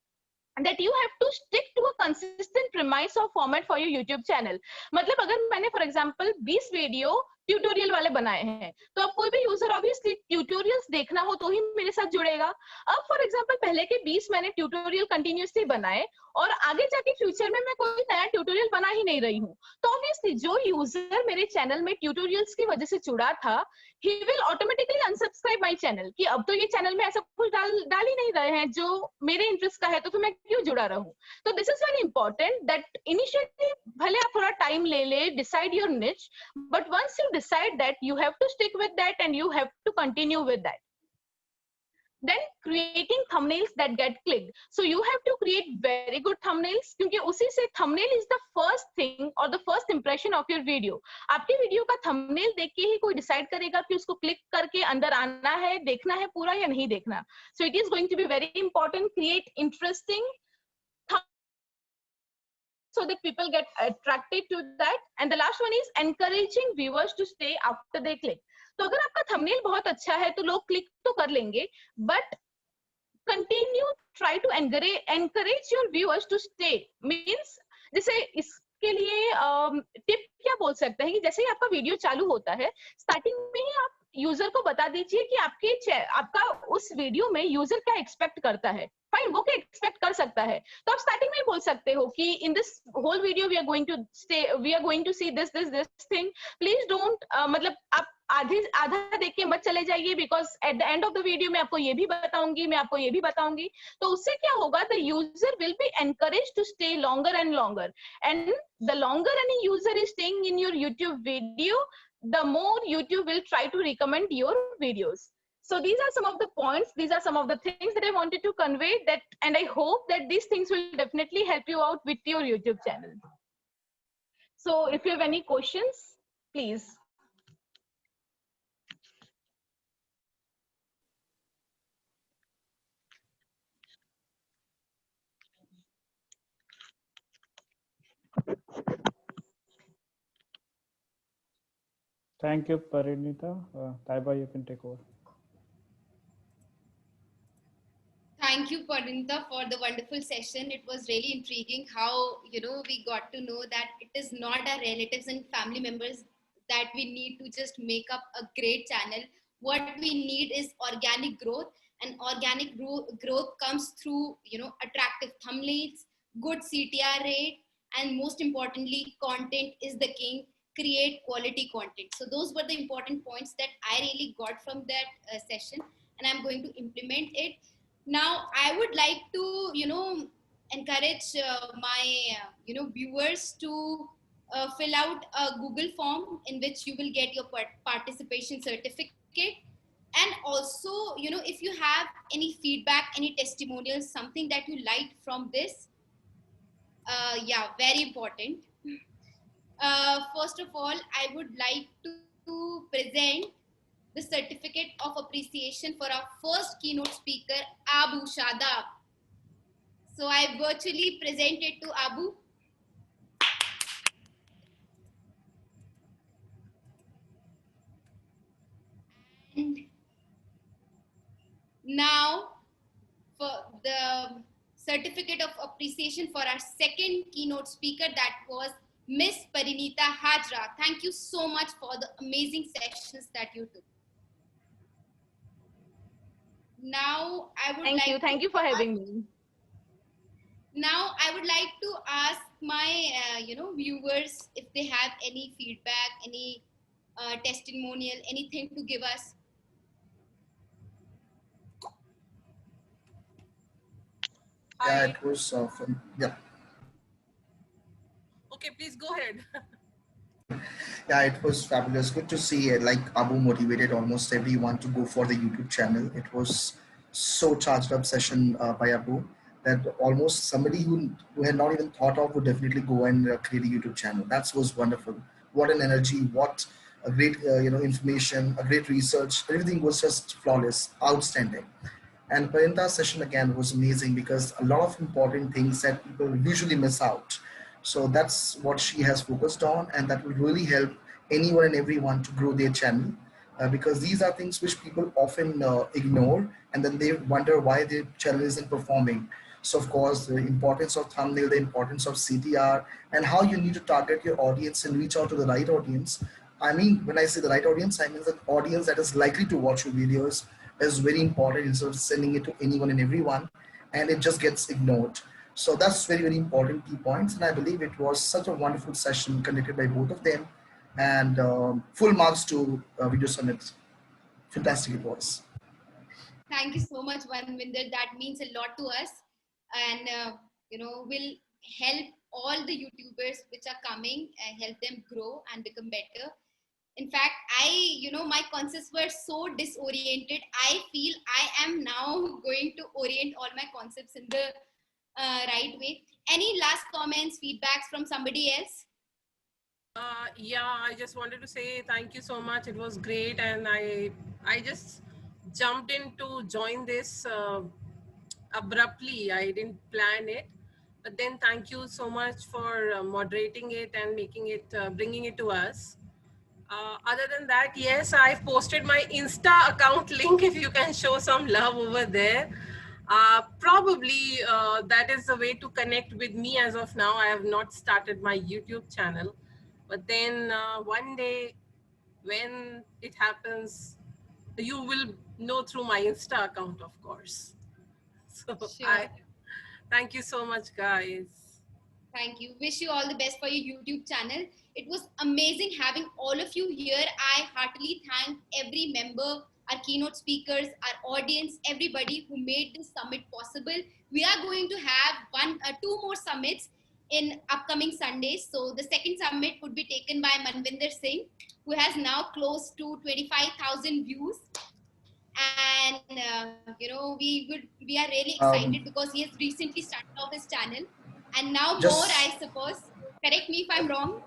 that you have to stick to a consistent premise or format for your YouTube channel. मतलब अगर मैंने फॉर एग्जांपल 20 वीडियो ट्यूटोरियल वाले बनाए हैं, तो अब कोई भी यूजर ऑब्वियसली ट्यूटोरियल्स देखना हो तो ही मेरे साथ जुड़ेगा. अब फॉर एग्जांपल पहले के 20 मैंने ट्यूटोरियल कंटिन्यूअसली बनाए और आगे जाके फ्यूचर में मैं कोई नया ट्यूटोरियल बना ही नहीं रही हूँ, तो ऑब्वियसली जो यूजर मेरे चैनल में ट्यूटोरियल्स की वजह से जुड़ा था, he will automatically unsubscribe my channel कि अब तो ये चैनल में ऐसा कुछ डाल ही नहीं रहे हैं जो मेरे इंटरेस्ट का है, तो फिर मैं क्यों जुड़ा रहूं. तो this is very important that initially भले आप थोड़ा टाइम ले decide your niche, but once you decide that, you have to stick with that and you have to continue with that. Then creating thumbnails that get clicked. So you have to create very good thumbnails, क्योंकि उसी से thumbnail is the first thing or the first impression of your video. आपकी video का thumbnail देख के ही कोई decide करेगा कि उसको क्लिक करके अंदर आना है, देखना है पूरा या नहीं देखना. So it is going to be very important. Create interesting so that people get attracted to that. And the last one is encouraging viewers to stay after they click. तो अगर आपका थंबनेल बहुत अच्छा है तो लोग क्लिक तो कर लेंगे, but continue try to encourage your viewers to stay. Means जैसे इसके लिए टिप क्या बोल सकते हैं कि जैसे ही आपका वीडियो चालू होता है, स्टार्टिंग में ही आप यूजर को बता दीजिए कि आपका उस वीडियो में यूजर क्या एक्सपेक्ट करता है. फाइन, वो क्या एक्सपेक्ट कर सकता है, तो आप स्टार्टिंग में बोल सकते हो कि in this whole video we are going to see this thing. Please don't मतलब आप आधा देख के मत चले जाइए, because at the end of the video मैं आपको ये भी बताऊंगी. तो उससे क्या होगा, the user will be encourage to stay longer and longer, and the longer any user is staying in your YouTube video, the more YouTube will try to recommend your videos. So these are some of the points, these are some of the things that I wanted to convey, that, and I hope that these things will definitely help you out with your YouTube channel. So if you have any questions, please. Thank you, Parinita. Taiba, you can take over. Thank you, Parinita, for the wonderful session. It was really intriguing how, we got to know that it is not our relatives and family members that we need to just make up a great channel. What we need is organic growth, and organic growth comes through, attractive thumbnails, good CTR rate, and most importantly, content is the king. Create quality content. So those were the important points that I really got from that session, and I'm going to implement it. Now, I would like to, encourage my, viewers to fill out a Google form in which you will get your participation certificate. And also, if you have any feedback, any testimonials, something that you liked from this, yeah, very important. First of all, I would like to present the certificate of appreciation for our first keynote speaker, Abu Shadab. So I virtually present it to Abu. And now for the certificate of appreciation for our second keynote speaker, that was Miss Parinita Hajra. Thank you so much for the amazing sessions that you took. Now I would Thank you for having me. Now I would like to ask my viewers if they have any feedback, any testimonial, anything to give us. Yeah, it was fun. Yeah. Okay, please go ahead. Yeah, it was fabulous. Good to see like Abu motivated almost everyone to go for the YouTube channel. It was so charged up session by Abu that almost somebody who had not even thought of would definitely go and create a YouTube channel. That was wonderful. What an energy! What a great information, a great research. Everything was just flawless, outstanding. And Parinta's session again was amazing because a lot of important things that people usually miss out. So that's what she has focused on, and that will really help anyone and everyone to grow their channel. Because these are things which people often ignore, and then they wonder why their channel isn't performing. So of course, the importance of thumbnail, the importance of CTR, and how you need to target your audience and reach out to the right audience. I mean, when I say the right audience, I mean the audience that is likely to watch your videos is very important instead of sending it to anyone and everyone, and it just gets ignored. So that's very, very important key points. And I believe it was such a wonderful session conducted by both of them, and full marks to Video Summit. Fantastic it was. Thank you so much, Manvinder. That means a lot to us, and will help all the YouTubers which are coming and help them grow and become better. In fact, my concepts were so disoriented. I feel I am now going to orient all my concepts in the right way. Any last comments, feedbacks from somebody else? Yeah, I just wanted to say thank you so much. It was great, and I just jumped in to join this abruptly. I didn't plan it, but then thank you so much for moderating it and making it, bringing it to us. Other than that, yes, I've posted my Insta account link if you can show some love over there. Probably that is the way to connect with me as of now. I have not started my YouTube channel, but then one day when it happens, you will know through my Insta account, of course. So Sure. thank you so much, guys. Thank you. Wish you all the best for your YouTube channel. It was amazing having all of you here. I heartily thank every member, our keynote speakers, our audience, everybody who made this summit possible. We are going to have two more summits in upcoming Sundays. So the second summit would be taken by Manvinder Singh, who has now close to 25,000 views. And we are really excited because he has recently started off his channel, and now more, I suppose. Correct me if I'm wrong.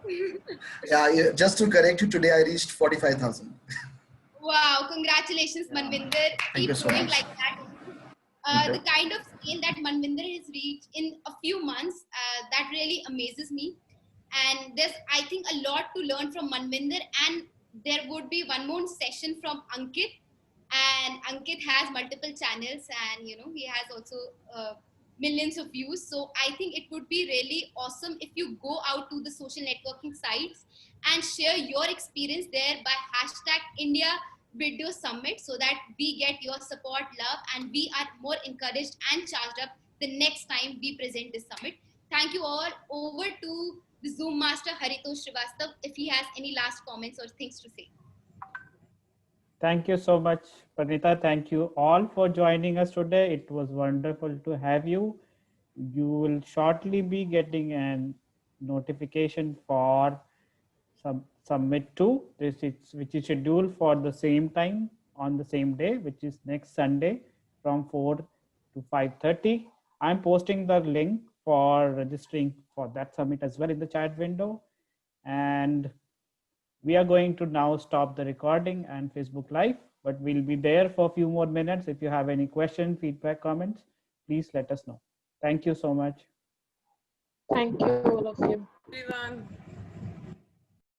Yeah, just to correct you, today I reached 45,000. Wow, congratulations, Manvinder. Thank you Keep so growing much. like that. The kind of scale that Manvinder has reached in a few months, that really amazes me. And there's, I think, a lot to learn from Manvinder, and there would be one more session from Ankit. And Ankit has multiple channels, and he has also millions of views. So I think it would be really awesome if you go out to the social networking sites and share your experience there by hashtag India Video Summit, so that we get your support, love, and we are more encouraged and charged up the next time we present this summit. Thank you all. Over to the Zoom master Haritosh Srivastav if he has any last comments or things to say. Thank you so much, Pranita. Thank you all for joining us today. It was wonderful to have you. You will shortly be getting a notification for submit to this, which is scheduled for the same time on the same day, which is next Sunday from 4 to 5:30. I'm posting the link for registering for that summit as well in the chat window. And we are going to now stop the recording and Facebook Live, but we'll be there for a few more minutes. If you have any questions, feedback, comments, please let us know. Thank you so much. Thank you, all of you. Everyone.